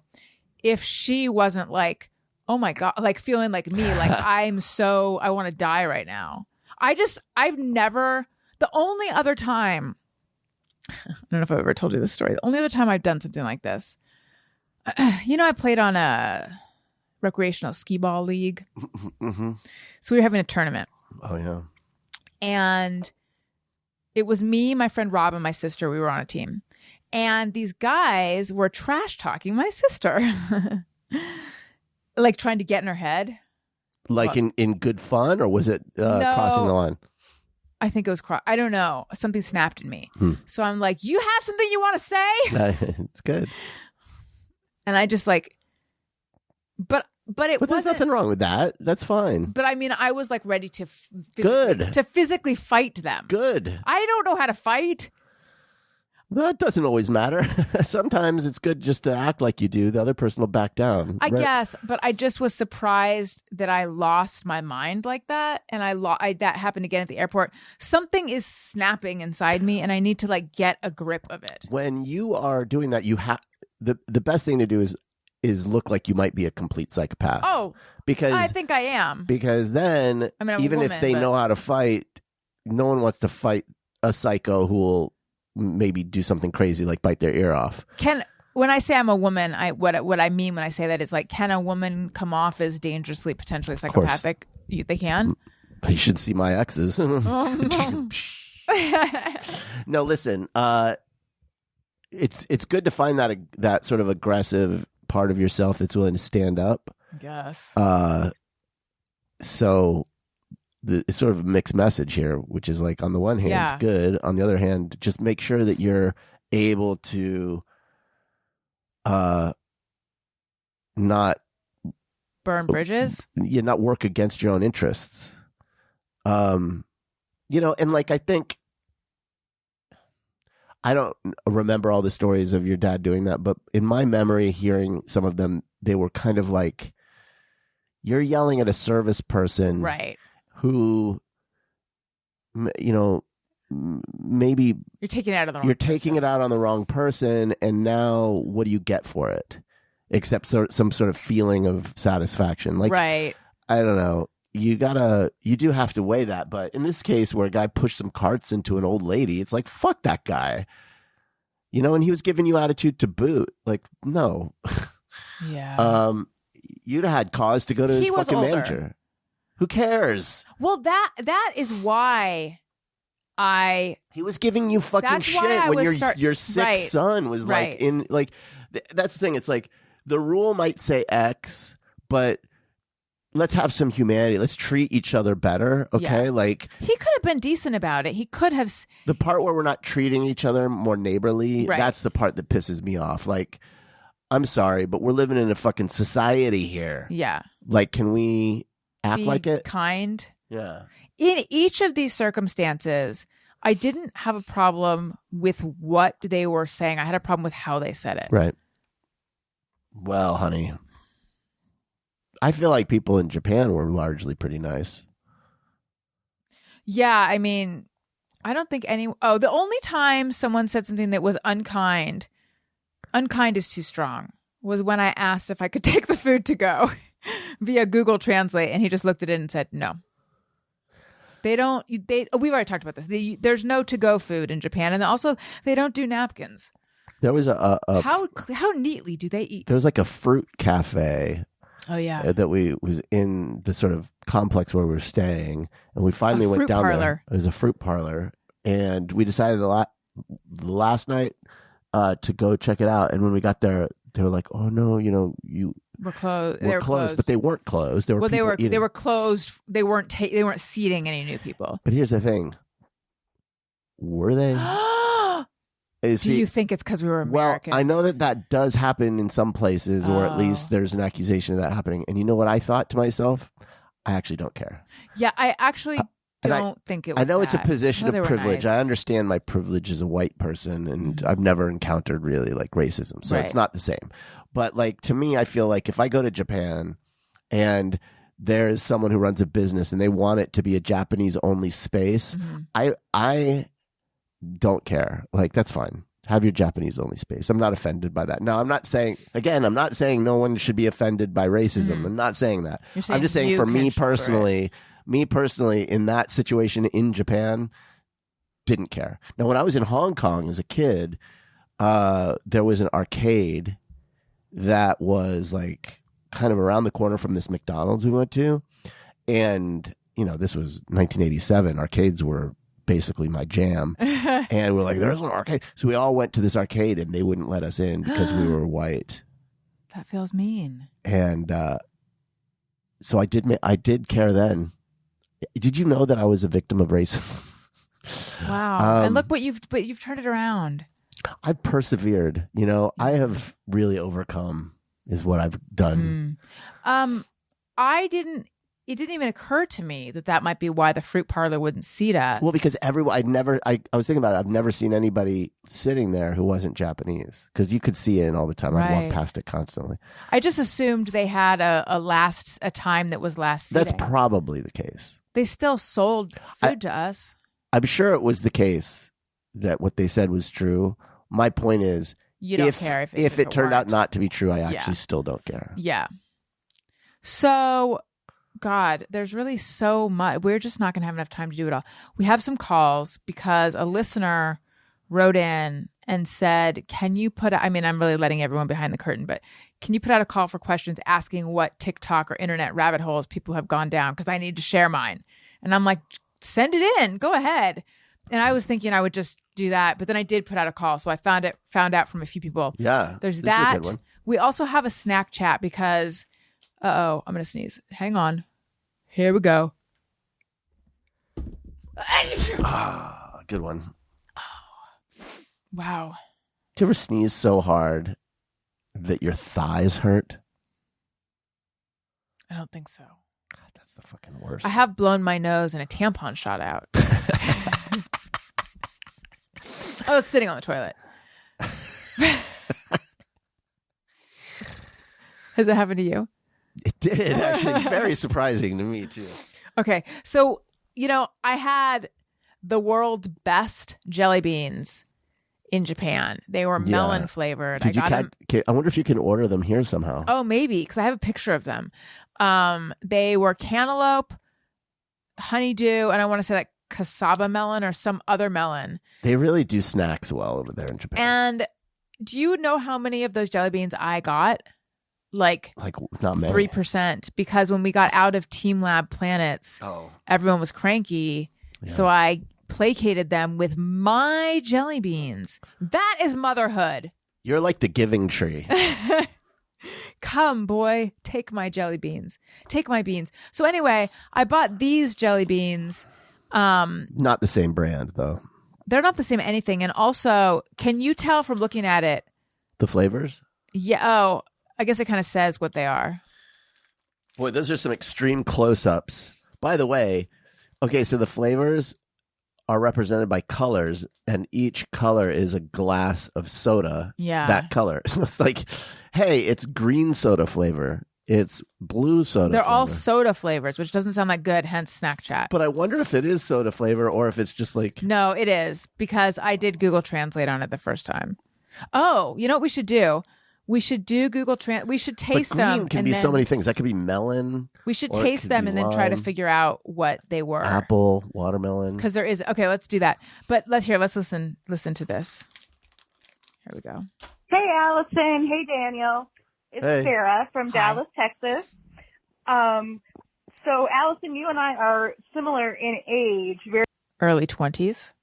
if she wasn't like, oh my God, like feeling like me, like I want to die right now. The only other time, I don't know if I've ever told you this story. The only other time I've done something like this, I played on a recreational skee ball league. Mm-hmm. So we were having a tournament. Oh, yeah. And it was me, my friend Rob, and my sister. We were on a team. And these guys were trash talking my sister. Like trying to get in her head. Like in good fun, or was it crossing the line? I think it was I don't know. Something snapped in me. So I'm like, you have something you want to say? It's good. And I just like, but there's nothing wrong with that. That's fine. But I mean, I was like ready to physically fight them. Good. I don't know how to fight. That doesn't always matter. Sometimes it's good just to act like you do. The other person will back down. I guess, but I just was surprised that I lost my mind like that, and that happened again at the airport. Something is snapping inside me, and I need to like get a grip of it. When you are doing that, you have the best thing to do is look like you might be a complete psychopath. Oh, because I think I am. Because then, even if they know how to fight, no one wants to fight a psycho who will maybe do something crazy like bite their ear off. When I say I'm a woman, what I mean when I say that is like, can a woman come off as dangerously, potentially psychopathic? They can. You should see my exes. No, listen. It's good to find that sort of aggressive part of yourself that's willing to stand up. I guess. So. It's sort of a mixed message here, which is like, on the one hand, good. On the other hand, just make sure that you're able to not burn bridges. Not work against your own interests. And like, I think, I don't remember all the stories of your dad doing that, but in my memory, hearing some of them, they were kind of like, you're yelling at a service person. Right. Who maybe you're taking it out of the wrong. You're taking it out on the wrong person, and now what do you get for it? Except some sort of feeling of satisfaction. Like, right. I don't know. You do have to weigh that. But in this case where a guy pushed some carts into an old lady, it's like, fuck that guy. And he was giving you attitude to boot. Like, no. Yeah. You'd have had cause to go to his fucking manager. Who cares? Well, that is why he was giving you fucking shit when your sick son was like in like that's the thing. It's like the rule might say X, but let's have some humanity. Let's treat each other better, okay? Yeah. Like he could have been decent about it. He could have the part where we're not treating each other more neighborly. Right. That's the part that pisses me off. Like, I'm sorry, but we're living in a fucking society here. Yeah. Like, can we act like it? Kind. Yeah. In each of these circumstances, I didn't have a problem with what they were saying. I had a problem with how they said it. Right. Well, honey, I feel like people in Japan were largely pretty nice. Yeah, I mean, I don't think the only time someone said something that was unkind is too strong, was when I asked if I could take the food to go via Google Translate, and he just looked at it and said no. We've already talked about this. There's no to-go food in Japan, and also they don't do napkins. There was how neatly do they eat? There was like a fruit cafe. Oh yeah, that was in the sort of complex where we were staying, and we finally went down there. It was a fruit parlor, and we decided the last night to go check it out. And when we got there, they were like, "Oh no, we're closed. We're closed," but they weren't closed. They were closed. They weren't seating any new people. But here's the thing: were they? Do you think it's because we were Americans? Well, I know that does happen in some places, or at least there's an accusation of that happening. And you know what I thought to myself? I actually don't care. Yeah, I actually don't think it was I know that. it's a position of privilege. Nice. I understand my privilege as a white person, and I've never encountered really like racism, so it's not the same. But like to me, I feel like if I go to Japan and there's someone who runs a business and they want it to be a Japanese only space, I don't care. Like, that's fine. Have your Japanese only space. I'm not offended by that. Now, I'm not saying no one should be offended by racism. I'm not saying that. I'm just saying for me personally, in that situation in Japan, didn't care. Now, when I was in Hong Kong as a kid, there was an arcade that was like kind of around the corner from this McDonald's we went to. And, this was 1987. Arcades were basically my jam. And we're like, there's an arcade. So we all went to this arcade and they wouldn't let us in because we were white. That feels mean. And so I did care then. Did you know that I was a victim of racism? Wow. And look you've turned it around. I've persevered. I have really overcome is what I've done. It didn't even occur to me that might be why the fruit parlor wouldn't seat us. Well, because I was thinking about it. I've never seen anybody sitting there who wasn't Japanese, because you could see it all the time. Right. I walk past it constantly. I just assumed they had a time that was last seating. That's probably the case. They still sold food to us. I'm sure it was the case that what they said was true. My point is, you don't care if it turned out not to be true. I actually still don't care. Yeah. So, God, there's really so much. We're just not going to have enough time to do it all. We have some calls because a listener wrote in and said, can you I'm really letting everyone behind the curtain, but can you put out a call for questions asking what TikTok or internet rabbit holes people have gone down? Because I need to share mine. And I'm like, send it in. Go ahead. And I was thinking I would just do that. But then I did put out a call. So I found out from a few people. Yeah. There's that. Is a good one. We also have a snack chat because... I'm going to sneeze. Hang on. Here we go. Good one. Wow. Do you ever sneeze so hard that your thighs hurt? I don't think so. God, that's the fucking worst. I have blown my nose and a tampon shot out. I was sitting on the toilet. Has it happened to you? It did, actually. Very surprising to me, too. Okay. So, I had the world's best jelly beans in Japan. They were melon flavored. I wonder if you can order them here somehow. Oh, maybe, because I have a picture of them. They were cantaloupe, honeydew, and I want to say like cassava melon or some other melon. They really do snacks well over there in Japan. And do you know how many of those jelly beans I got? Like not many. 3%, because when we got out of Team Lab Planets, everyone was cranky. Yeah. So I placated them with my jelly beans. That is motherhood. You're like the giving tree. Come, boy, take my jelly beans. Take my beans. So anyway, I bought these jelly beans. Not the same brand, though. They're not the same anything. And also, can you tell from looking at it? The flavors? Yeah. Oh, I guess it kind of says what they are. Boy, those are some extreme close-ups. By the way, okay, so the flavors are represented by colors, and each color is a glass of soda. Yeah. That color. So it's like, hey, it's green soda flavor. It's blue soda They're flavor. all soda flavors, which doesn't sound that good, hence Snack Chat. But I wonder if it is soda flavor or if it's just like... No, it is, because I did Google Translate on it the first time. Oh, you know what we should do? We should do Google Translate. We should taste but green them. Can be so many things. That could be melon. We should taste them and then try to figure out what they were. Apple, watermelon. Because there is. Okay, let's do that. But let's listen to this. Here we go. Hey, Alison. Hey, Daniel. It's Sarah from Dallas, Texas. So, Alison, you and I are similar in age, very early 20s.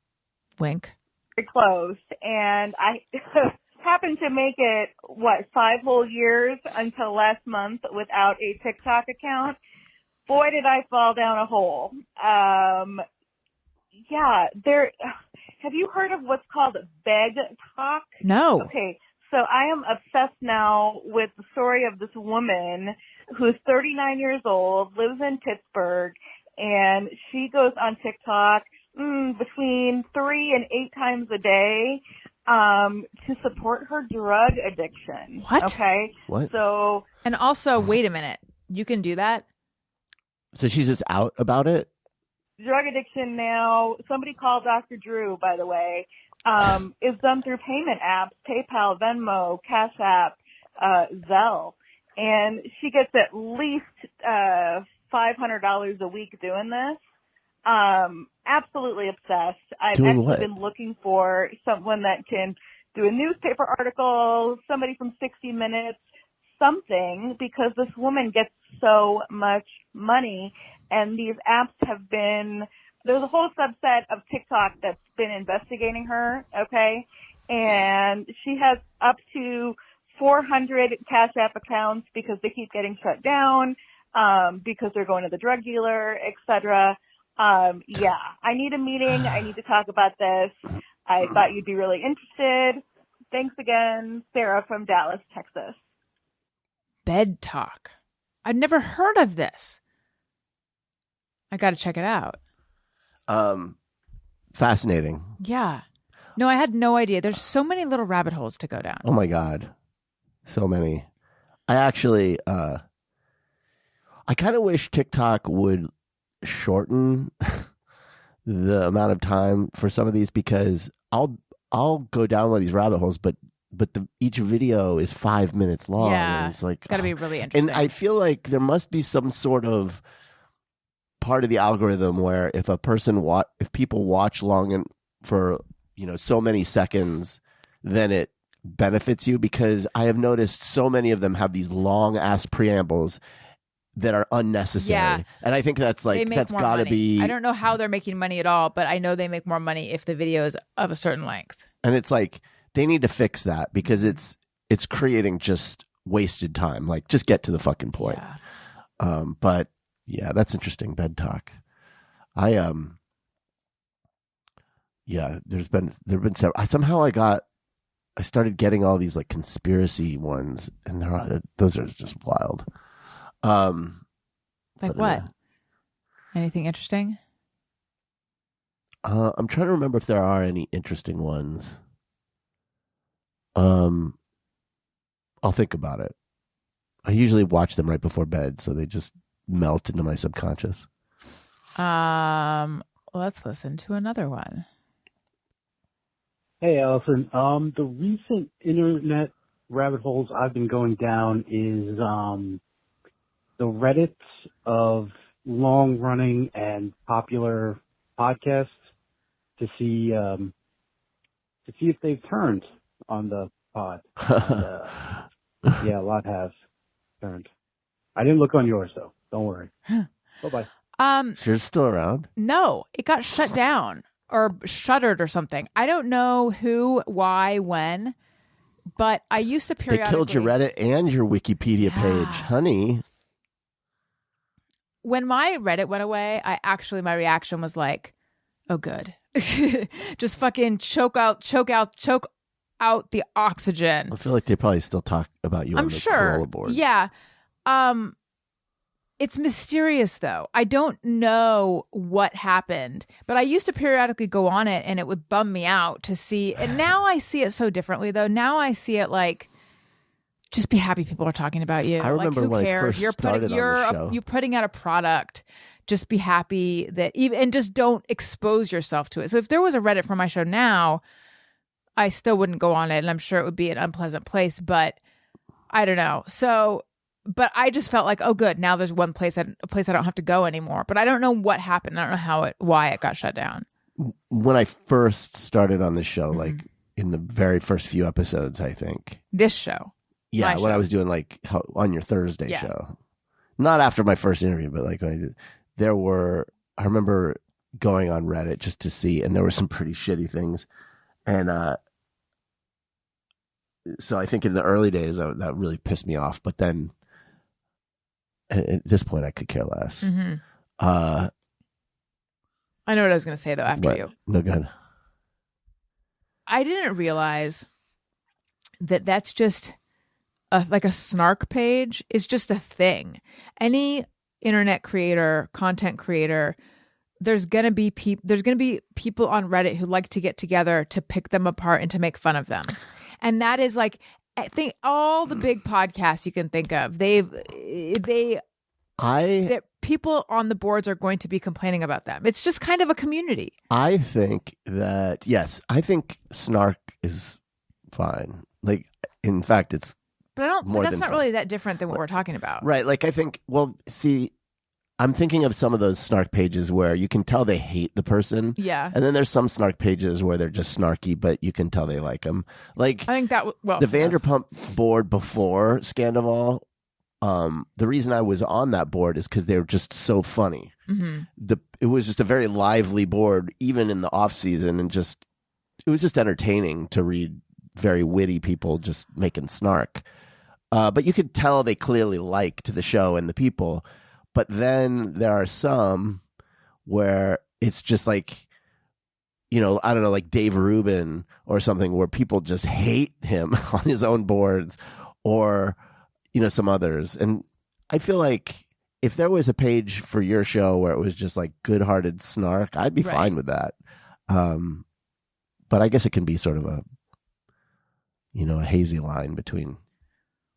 Wink. Very close. And I happened to make it, 5 whole years until last month without a TikTok account. Boy, did I fall down a hole. Have you heard of what's called bed talk? No. Okay. So I am obsessed now with the story of this woman who's 39 years old, lives in Pittsburgh, and she goes on TikTok between 3 and 8 times a day to support her drug addiction. What? Okay. What? So. And also, wait a minute. You can do that? So she's just out about it? Drug addiction now, somebody called Dr. Drew, by the way, is done through payment apps, PayPal, Venmo, Cash App, Zelle. And she gets at least $500 a week doing this. Absolutely obsessed. I've been looking for someone that can do a newspaper article, somebody from 60 Minutes, something, because this woman gets so much money. And these apps have been, there's a whole subset of TikTok that's been investigating her, okay? And she has up to 400 Cash App accounts because they keep getting shut down, because they're going to the drug dealer, etc. I need a meeting. I need to talk about this. I thought you'd be really interested. Thanks again, Sarah from Dallas, Texas. Bed talk. I'd never heard of this. I got to check it out. Fascinating. Yeah. No, I had no idea. There's so many little rabbit holes to go down. Oh my God. So many. I actually, I kind of wish TikTok would shorten the amount of time for some of these, because I'll go down one of these rabbit holes, but each video is 5 minutes long. Yeah. And it's like, got to be really interesting. And I feel like there must be some sort of part of the algorithm where if people watch long and for so many seconds, then it benefits you, because I have noticed so many of them have these long ass preambles that are unnecessary. Yeah. And I think that's got to be. I don't know how they're making money at all, but I know they make more money if the video is of a certain length. And it's like they need to fix that, because it's creating just wasted time. Like, just get to the fucking point. Yeah. But yeah, that's interesting. Bed talk. There've been several. Somehow I started getting all these like conspiracy ones, and those are just wild. Like what? Anything interesting? I'm trying to remember if there are any interesting ones. I'll think about it. I usually watch them right before bed, so they just melt into my subconscious. let's listen to another one. Hey, Alison. The recent internet rabbit holes I've been going down is the Reddits of long-running and popular podcasts to see if they've turned on the pod. And, yeah, a lot have turned. I didn't look on yours though. Don't worry. Bye-bye. So it's still around? No, it got shut down or shuttered or something. I don't know who, why, when, but I used to periodically... They killed your Reddit and your Wikipedia page, honey. When my Reddit went away, my reaction was like, oh, good. Just fucking choke out the oxygen. I feel like they probably still talk about you on the Corolla boards. Yeah. It's mysterious, though. I don't know what happened, but I used to periodically go on it, and it would bum me out to see. And now I see it so differently, though. Now I see it like, just be happy people are talking about you. I remember like, who when cares? I first started on the show. You're putting out a product. Just be happy that and just don't expose yourself to it. So if there was a Reddit for my show now, I still wouldn't go on it, and I'm sure it would be an unpleasant place. But I don't know. So. But I just felt like, oh, good. Now there's a place I don't have to go anymore. But I don't know what happened. I don't know why it got shut down. When I first started on the show, like in the very first few episodes, I think. This show. Yeah, when I was doing like on your Thursday show. Not after my first interview, but like when I did, I remember going on Reddit just to see, and there were some pretty shitty things. And so I think in the early days, that really pissed me off. But then at this point, I could care less. Mm-hmm. I know what I was going to say, though, after you. No good. I didn't realize that that's just like a snark page is just a thing. Any internet creator, content creator, there's going to be people on Reddit who like to get together to pick them apart and to make fun of them. And that is like, I think all the big podcasts you can think of, that people on the boards are going to be complaining about them. It's just kind of a community. I think that, yes, I think snark is fine. Like, in fact, it's but that's not fun. really that different than what we're talking about. Right. Like, I think, well, see, I'm thinking of some of those snark pages where you can tell they hate the person. Yeah. And then there's some snark pages where they're just snarky, but you can tell they like them. Like, I think that, the Vanderpump board before Scandival, the reason I was on that board is because they were just so funny. Mm-hmm. It was just a very lively board, even in the off season, and it was just entertaining to read very witty people just making snark. But you could tell they clearly liked the show and the people. But then there are some where it's just like, I don't know, like Dave Rubin or something, where people just hate him on his own boards, or, some others. And I feel like if there was a page for your show where it was just like good-hearted snark, I'd be fine with that. But I guess it can be sort of a hazy line between.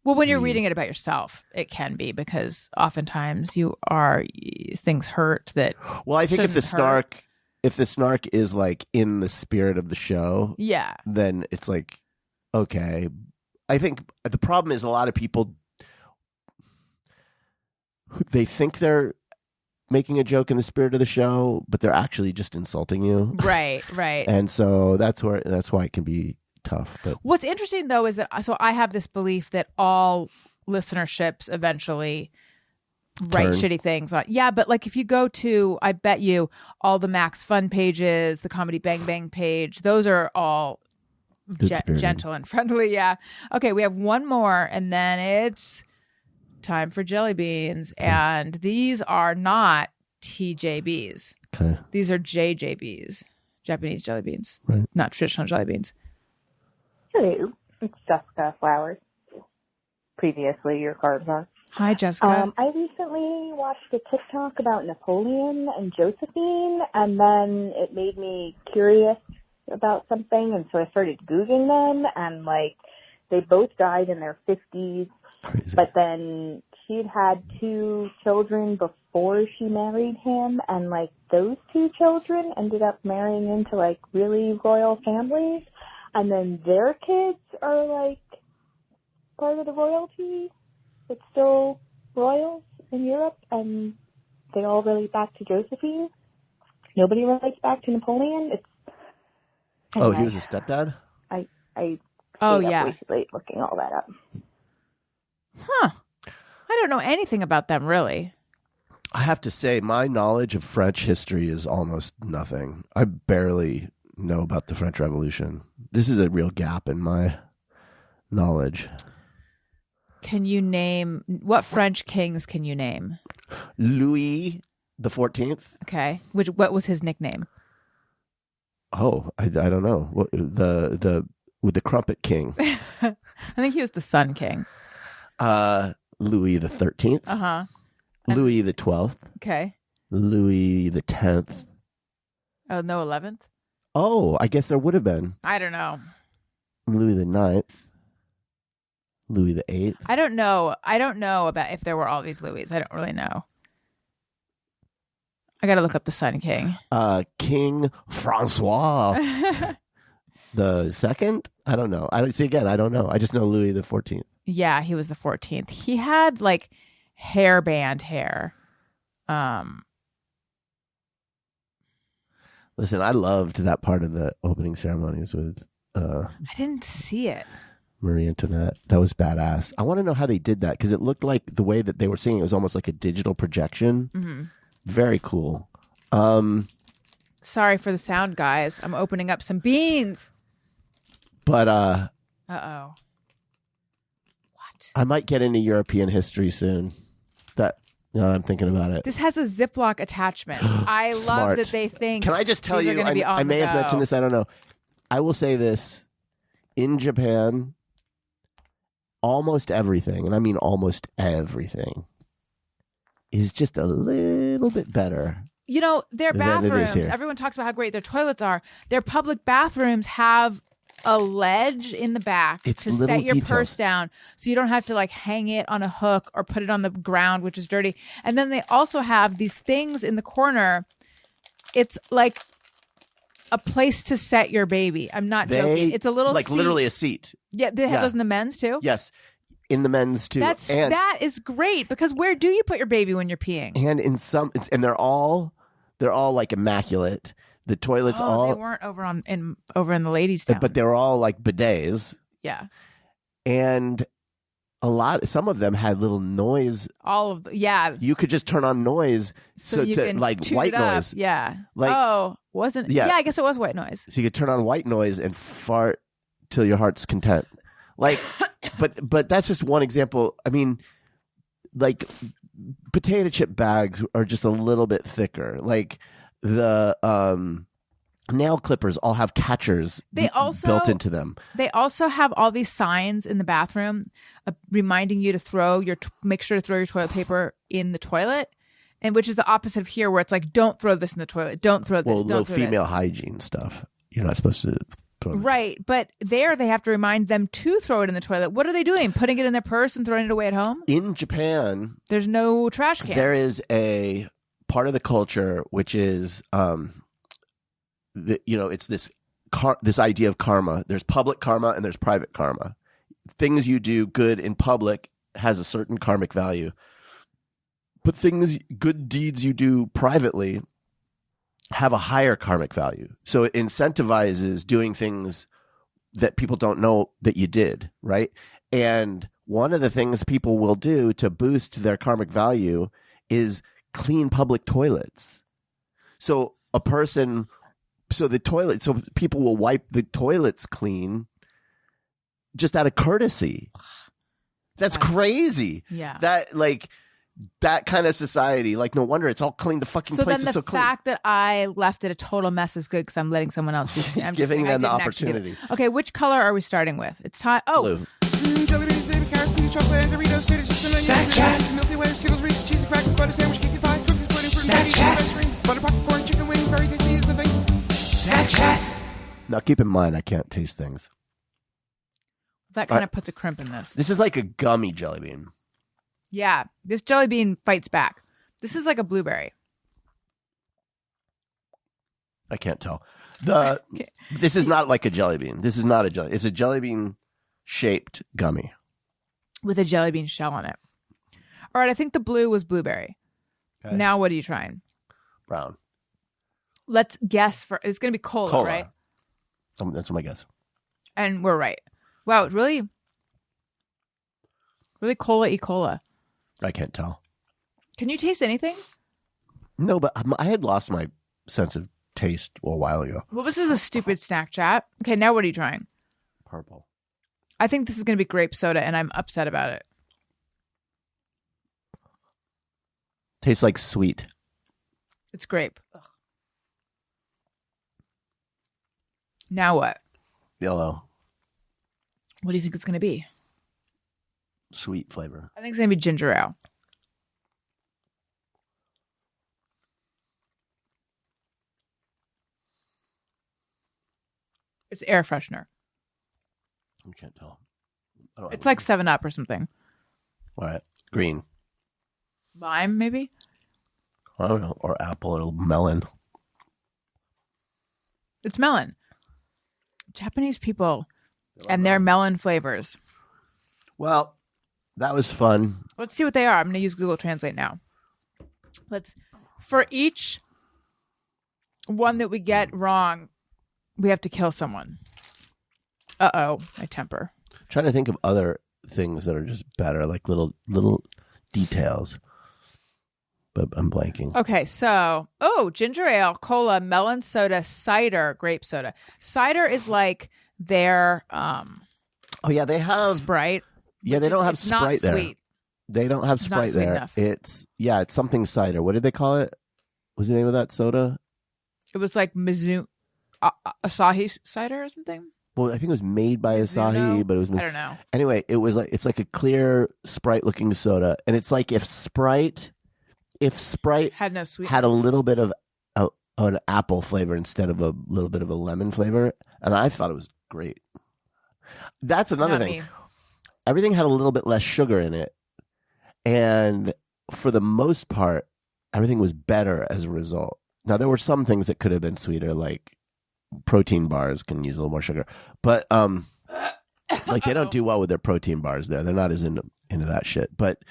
Well, when you're reading it about yourself, it can be, because oftentimes things hurt that. Well, I think if the snark is like in the spirit of the show, then it's like, okay. I think the problem is a lot of people, they think they're making a joke in the spirit of the show, but they're actually just insulting you. Right. And so that's why it can be tough. But what's interesting, though, is that I have this belief that all listenerships eventually write shitty things on. Yeah, but like if you go to, I bet you, all the Max Fun pages, the Comedy Bang Bang page, those are all gentle and friendly. Yeah. Okay, we have one more, and then it's time for jelly beans. Okay. And these are not TJBs. Okay. These are JJBs, Japanese jelly beans, right? Not traditional jelly beans. Hello, it's Jessica Flowers. Previously, your cards are. Hi, Jessica. I recently watched a TikTok about Napoleon and Josephine, and then it made me curious about something, and so I started Googling them, and like they both died in their 50s. Crazy. But then she'd had 2 children before she married him, and, like, those 2 children ended up marrying into, like, really royal families, and then their kids are, like, part of the royalty. It's still royals in Europe, and they all relate back to Josephine. Nobody relates back to Napoleon. He was a stepdad? I yeah. way too late looking all that up. Huh. I don't know anything about them, really. I have to say, my knowledge of French history is almost nothing. I barely know about the French Revolution. This is a real gap in my knowledge. Can you name, what French kings can you name? Louis the 14th. Okay. What was his nickname? Oh, I don't know. With the Crumpet King. I think he was the Sun King. Louis the 13th. Uh-huh. Louis the 12th. Okay. Louis the 10th. Oh, no 11th? Oh, I guess there would have been. I don't know. Louis the 9th. Louis the 8th. I don't know about if there were all these Louis. I don't really know. I got to look up the Sun King. King Francois the second. I don't know. I don't know. I just know Louis the 14th. Yeah, he was the 14th. He had like hairband hair. Listen, I loved that part of the opening ceremonies with. I didn't see it. Marie Antoinette. That was badass. I want to know how they did that because it looked like the way that they were singing, it was almost like a digital projection. Mm-hmm. Very cool. Sorry for the sound, guys. I'm opening up some beans. But uh-oh. What? I might get into European history soon. I'm thinking about it. This has a Ziploc attachment. I love that they think. Can I just tell you? I may have mentioned this. I don't know. I will say this: in Japan, almost everything, and I mean almost everything, is just a little bit better. You know, their bathrooms, everyone talks about how great their toilets are. Their public bathrooms have a ledge in the back to set your purse down so you don't have to like hang it on a hook or put it on the ground, which is dirty. And then they also have these things in the corner. It's like a place to set your baby. I'm not joking. It's a little like seat. Literally a seat. Yeah, they have those in the men's too? Yes. In the men's too. That is great because where do you put your baby when you're peeing? And they're all like immaculate. The toilets they weren't over in the ladies' town. But they were all like bidets. Yeah. And some of them had little noise. Yeah. You could just turn on noise so you can like white noise. Yeah. Like, wasn't yeah, I guess it was white noise. So you could turn on white noise and fart till your heart's content. Like but that's just one example. I mean, like potato chip bags are just a little bit thicker. Like the nail clippers all have catchers built into them. They also have all these signs in the bathroom reminding you to make sure to throw your toilet paper in the toilet, and which is the opposite of here, where it's like, don't throw this in the toilet, don't throw this. Well, little female hygiene stuff. You're not supposed to. Right, but there they have to remind them to throw it in the toilet. What are they doing? Putting it in their purse and throwing it away at home? In Japan, there's no trash cans. There is a part of the culture which is, it's this idea of karma. There's public karma and there's private karma. Things you do good in public has a certain karmic value, but good deeds you do privately have a higher karmic value. So it incentivizes doing things that people don't know that you did, right? And one of the things people will do to boost their karmic value is clean public toilets. So people will wipe the toilets clean just out of courtesy. That's crazy. Yeah. That kind of society, like, no wonder it's all clean. The fucking place is so clean. So then the fact that I left it a total mess is good because I'm letting someone else do it. I'm giving them the opportunity. Okay, which color are we starting with? It's time. Oh, blue. Jelly beans, baby carrots, peanut chocolate, and Doritos, just Snapchat. Milky Way, Skittles, Reese's, cheesy crackers, butter sandwich, cake and pie, cookies, pudding, fruity candy, ice cream, butter popcorn, chicken wing, very tasty is the thing. Snapchat. Now, keep in mind, I can't taste things. That kind of puts a crimp in this. This is like a gummy jelly bean. Yeah, this jelly bean fights back. This is like a blueberry. I can't tell. This is not like a jelly bean. This is not a jelly. It's a jelly bean shaped gummy with a jelly bean shell on it. All right, I think the blue was blueberry. Okay. Now what are you trying? Brown. Let's guess it's going to be cola, right? That's my guess. And we're right. Wow, really cola-y cola. I can't tell. Can you taste anything? No, but I had lost my sense of taste a while ago. Well, this is a stupid snack chat. Okay, now what are you trying? Purple. I think this is going to be grape soda, and I'm upset about it. Tastes like sweet. It's grape. Ugh. Now what? Yellow. What do you think it's going to be? Sweet flavor. I think it's going to be ginger ale. It's air freshener. I can't tell. It's like 7-Up or something. All right. Green. Lime, maybe? I don't know. Or apple or melon. It's melon. Japanese people and their melon flavors. Well, that was fun. Let's see what they are. I'm going to use Google Translate now. For each one that we get wrong, we have to kill someone. Uh-oh, my temper. I'm trying to think of other things that are just better, like little details. But I'm blanking. Okay, so, ginger ale, cola, melon soda, cider, grape soda. Cider is like their they have Sprite. Yeah, they don't have Sprite there. Sweet. They don't have Sprite there. Enough. It's something cider. What did they call it? What's the name of that soda? It was like Mizuno, Asahi cider or something. Well, I think it was made by Asahi, but it was. I don't know. Anyway, it's like a clear Sprite-looking soda, and it's like if Sprite had no sweet, had a little bit of an apple flavor instead of a little bit of a lemon flavor, and I thought it was great. That's another thing. Everything had a little bit less sugar in it, and for the most part, everything was better as a result. Now, there were some things that could have been sweeter, like protein bars can use a little more sugar, but like they don't do well with their protein bars there. They're not as into that shit. But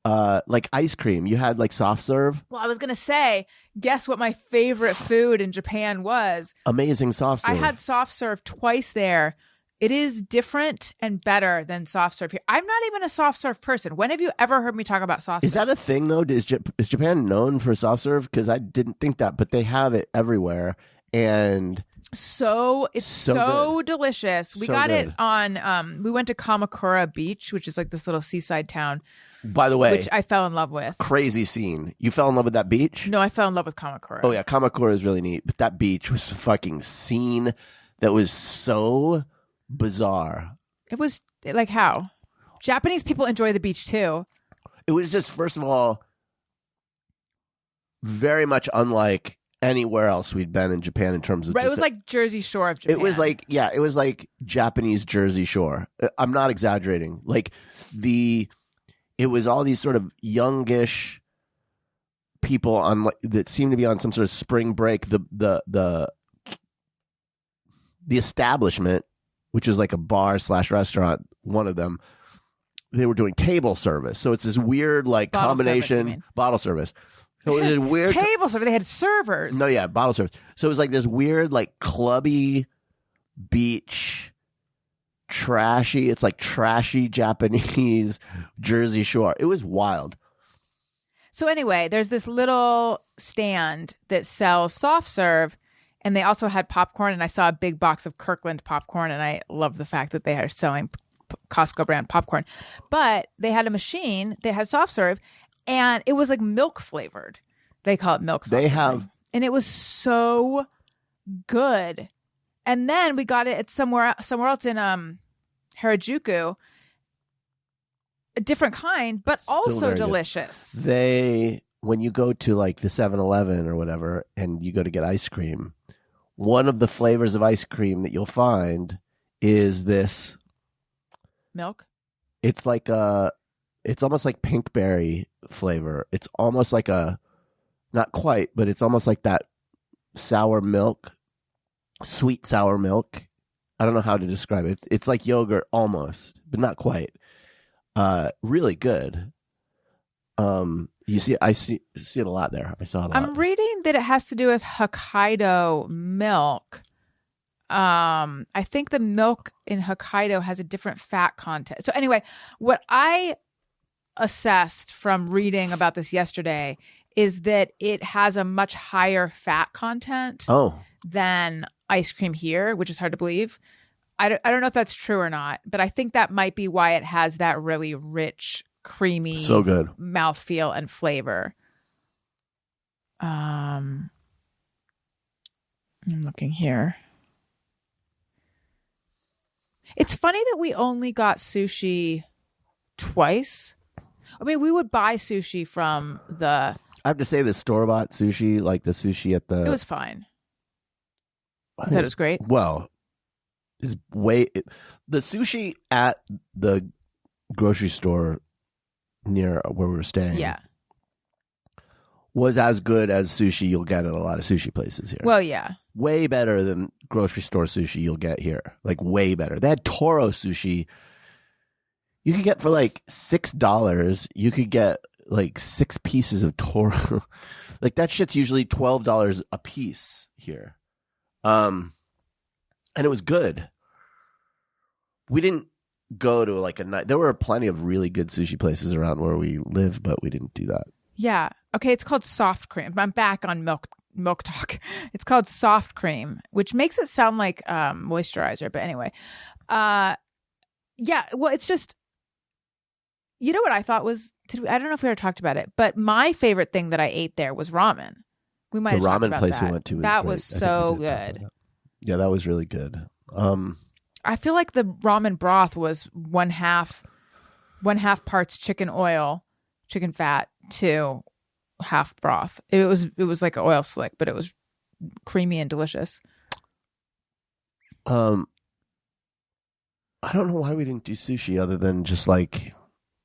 like ice cream, you had like soft serve. Well, I was going to say, guess what my favorite food in Japan was? Amazing soft serve. I had soft serve twice there. It is different and better than soft serve here. I'm not even a soft serve person. When have you ever heard me talk about soft serve? Is that a thing, though? Is Japan known for soft serve? Because I didn't think that, but they have it everywhere. And it's so delicious. We got it on, we went to Kamakura Beach, which is like this little seaside town. By the way, which I fell in love with. Crazy scene. You fell in love with that beach? No, I fell in love with Kamakura. Oh, yeah. Kamakura is really neat. But that beach was a fucking scene that was so bizarre. It was like how? Japanese people enjoy the beach too. It was just, first of all, very much unlike anywhere else we'd been in Japan in terms of it was like Jersey Shore of Japan. It was like Japanese Jersey Shore. I'm not exaggerating. Like it was all these sort of youngish people on that seemed to be on some sort of spring break. The establishment, which was like a bar/restaurant, one of them, they were doing table service. So it's this weird like bottle combination service, bottle service. So it was a weird table service. They had servers. No, yeah, bottle service. So it was like this weird, like clubby beach, trashy. It's like trashy Japanese Jersey Shore. It was wild. So anyway, there's this little stand that sells soft serve. And they also had popcorn, and I saw a big box of Kirkland popcorn, and I love the fact that they are selling Costco brand popcorn. But they had a machine that had soft serve, and it was like milk flavored. They call it milk soft serve. And it was so good. And then we got it at somewhere else in Harajuku, a different kind, but Still also delicious. When you go to like the 7-Eleven or whatever, and you go to get ice cream, one of the flavors of ice cream that you'll find is this milk. It's like It's almost like pink berry flavor. It's almost like not quite, but it's almost like that sour milk, sweet sour milk. I don't know how to describe it. It's like yogurt almost, but not quite. Really good. I see it a lot there. I saw it a lot. I'm reading that it has to do with Hokkaido milk. I think the milk in Hokkaido has a different fat content. So anyway, what I assessed from reading about this yesterday is that it has a much higher fat content than ice cream here, which is hard to believe. I don't know if that's true or not, but I think that might be why it has that really rich, creamy, so good mouthfeel and flavor. I'm looking here. It's funny that we only got sushi twice. I mean, we would buy sushi from the... I have to say the store-bought sushi, like the sushi at the... It was fine. You thought it was great? Well, the sushi at the grocery store near where we were staying was as good as sushi you'll get at a lot of sushi places here. Well, yeah. Way better than grocery store sushi you'll get here. Like, way better. They had Toro sushi. You could get for like $6. You could get like 6 pieces of Toro. Like, that shit's usually $12 a piece here. And it was good. We didn't go to like a night. There were plenty of really good sushi places around where we live, but we didn't do that. Yeah. Okay. It's called soft cream. I'm back on milk talk. It's called soft cream, which makes it sound like moisturizer. But anyway, yeah. Well, it's just, you know what I thought was, I don't know if we ever talked about it, but my favorite thing that I ate there was ramen. We might have talked about the ramen place that. we went to. That was so good. Yeah, that was really good. I feel like the ramen broth was one half parts chicken fat to half broth. It was like an oil slick, but it was creamy and delicious. I don't know why we didn't do sushi other than just like,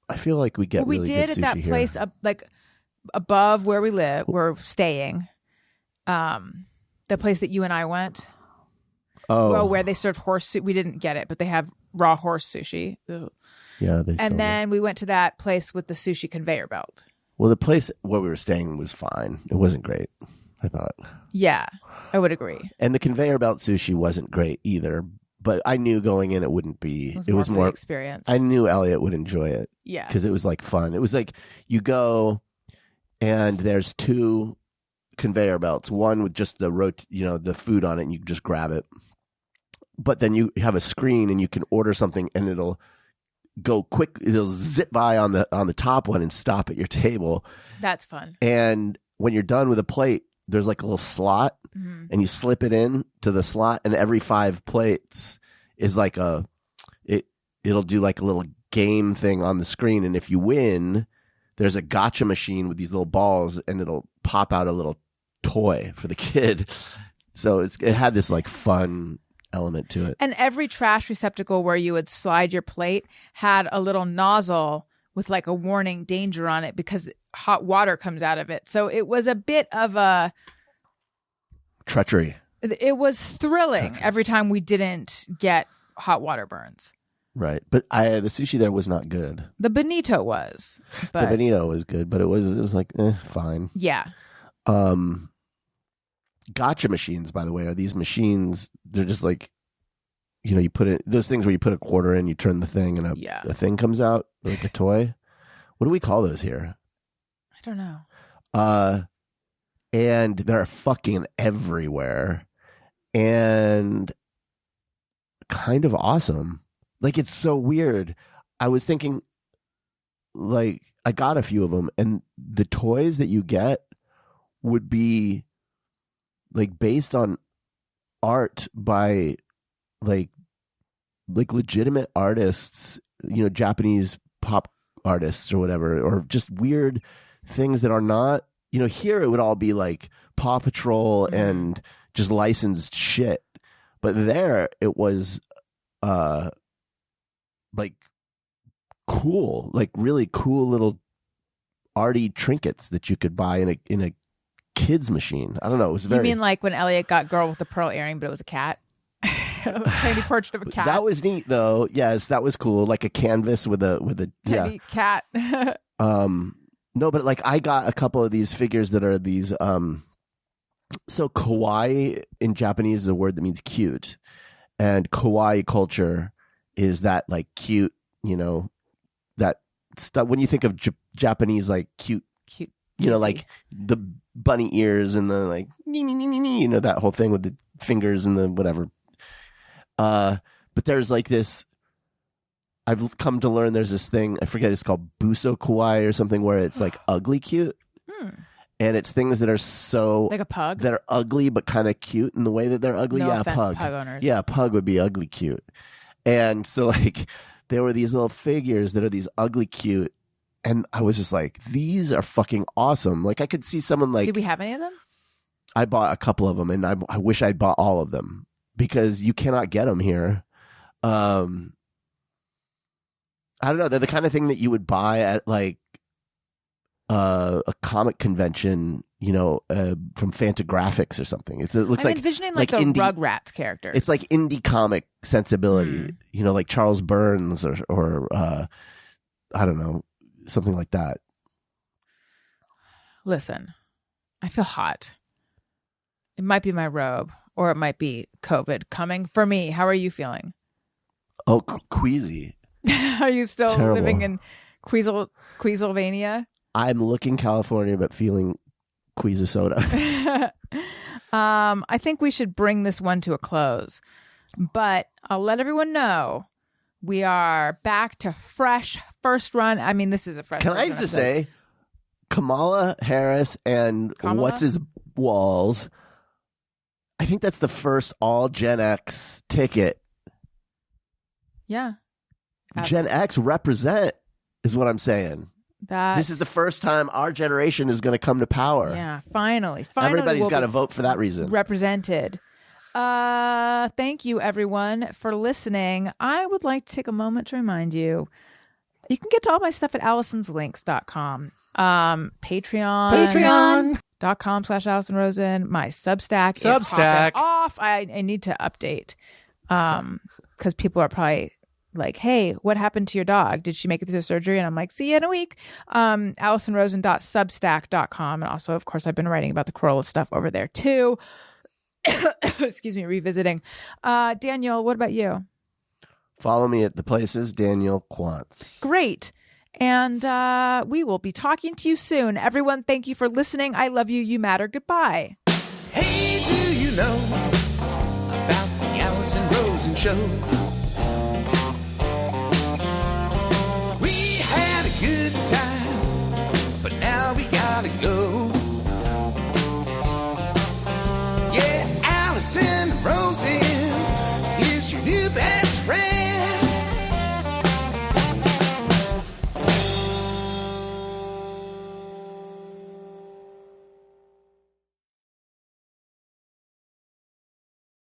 I feel like we get really good sushi here. We did at that place like above where we're staying. The place that you and I went. Oh. Well, where they served horse sushi. We didn't get it, but they have raw horse sushi. Ugh. Yeah. And then we went to that place with the sushi conveyor belt. Well, the place where we were staying was fine. It wasn't great, I thought. Yeah, I would agree. And the conveyor belt sushi wasn't great either, but I knew going in it wouldn't be. It was more experience. I knew Elliot would enjoy it. Yeah. Because it was like fun. It was like you go and there's 2 conveyor belts, one with just the food on it and you can just grab it. But then you have a screen and you can order something and it'll go quick. It'll zip by on the top one and stop at your table. That's fun. And when you're done with a plate, there's like a little slot and you slip it in to the slot, and every 5 plates is like it'll do like a little game thing on the screen. And if you win, there's a gotcha machine with these little balls and it'll pop out a little toy for the kid. So it had this like fun element to it. And every trash receptacle where you would slide your plate had a little nozzle with like a warning danger on it because hot water comes out of it. So it was a bit of a treachery. It was thrilling every time we didn't get hot water burns. Right. But the sushi there was not good. The bonito was. But... The bonito was good, but it was like fine. Yeah. Gotcha machines, by the way, are these machines. They're just like, you put it, those things where you put a quarter in, you turn the thing, and a thing comes out like a toy. What do we call those here? I don't know. And they're fucking everywhere, and kind of awesome. Like, it's so weird. I was thinking, like, I got a few of them, and the toys that you get would be like based on art by like legitimate artists, Japanese pop artists or whatever, or just weird things that are not, here it would all be like Paw Patrol and just licensed shit. But there it was like cool, like really cool little arty trinkets that you could buy in a kids machine. I don't know. It was very. You mean like when Elliot got Girl with the Pearl Earring, but it was a cat? A tiny portrait of a cat. That was neat, though. Yes, that was cool. Like a canvas with a tiny cat. No, but like I got a couple of these figures that are these. So kawaii in Japanese is a word that means cute, and kawaii culture is that like cute, that stuff. When you think of Japanese like cute, like the bunny ears and the like, that whole thing with the fingers and the whatever. But there's like this. I've come to learn there's this thing, I forget, it's called buso kawaii or something, where it's like ugly cute. And it's things that are so like a pug that are ugly but kind of cute in the way that they're ugly. No yeah, offense, pug. Pug owners. Yeah, pug would be ugly cute. And so like there were these little figures that are these ugly cute, and I was just like, these are fucking awesome. Like I could see someone like. Did we have any of them? I bought a couple of them, and I wish I'd bought all of them because you cannot get them here. I don't know. They're the kind of thing that you would buy at like a comic convention, from Fantagraphics or something. It looks I'm envisioning like the indie, Rugrats characters. It's like indie comic sensibility, like Charles Burns or I don't know, something like that. Listen, I feel hot. It might be my robe, or it might be COVID coming for me. How are you feeling? Oh, queasy. Are you still Terrible. living in Queasylvania? I'm looking California, but feeling queasy-soda. I think we should bring this one to a close. But I'll let everyone know we are back to fresh first run. I mean, this is a fresh Can first I run just episode. say, Kamala Harris and Kamala? What's His Walls, I think that's the first all Gen X ticket. Yeah. Gen X represent is what I'm saying. This is the first time our generation is going to come to power. Yeah, finally. Everybody's we'll got to be vote for that reason. represented. Thank you, everyone, for listening. I would like to take a moment to remind you, you can get to all my stuff at Allison'sLinks.com. Patreon.com/Alison Rosen. My Substack is popping off. I need to update because people are probably like, hey, what happened to your dog? Did she make it through the surgery? And I'm like, see you in a week. AlisonRosen.substack.com. And also, of course, I've been writing about the Corolla stuff over there too. Excuse me, revisiting. Daniel, what about you? Follow me at the places, Daniel Quantz. Great. And we will be talking to you soon. Everyone, thank you for listening. I love you. You matter. Goodbye. Hey, do you know about the Alison Rosen Show? We had a good time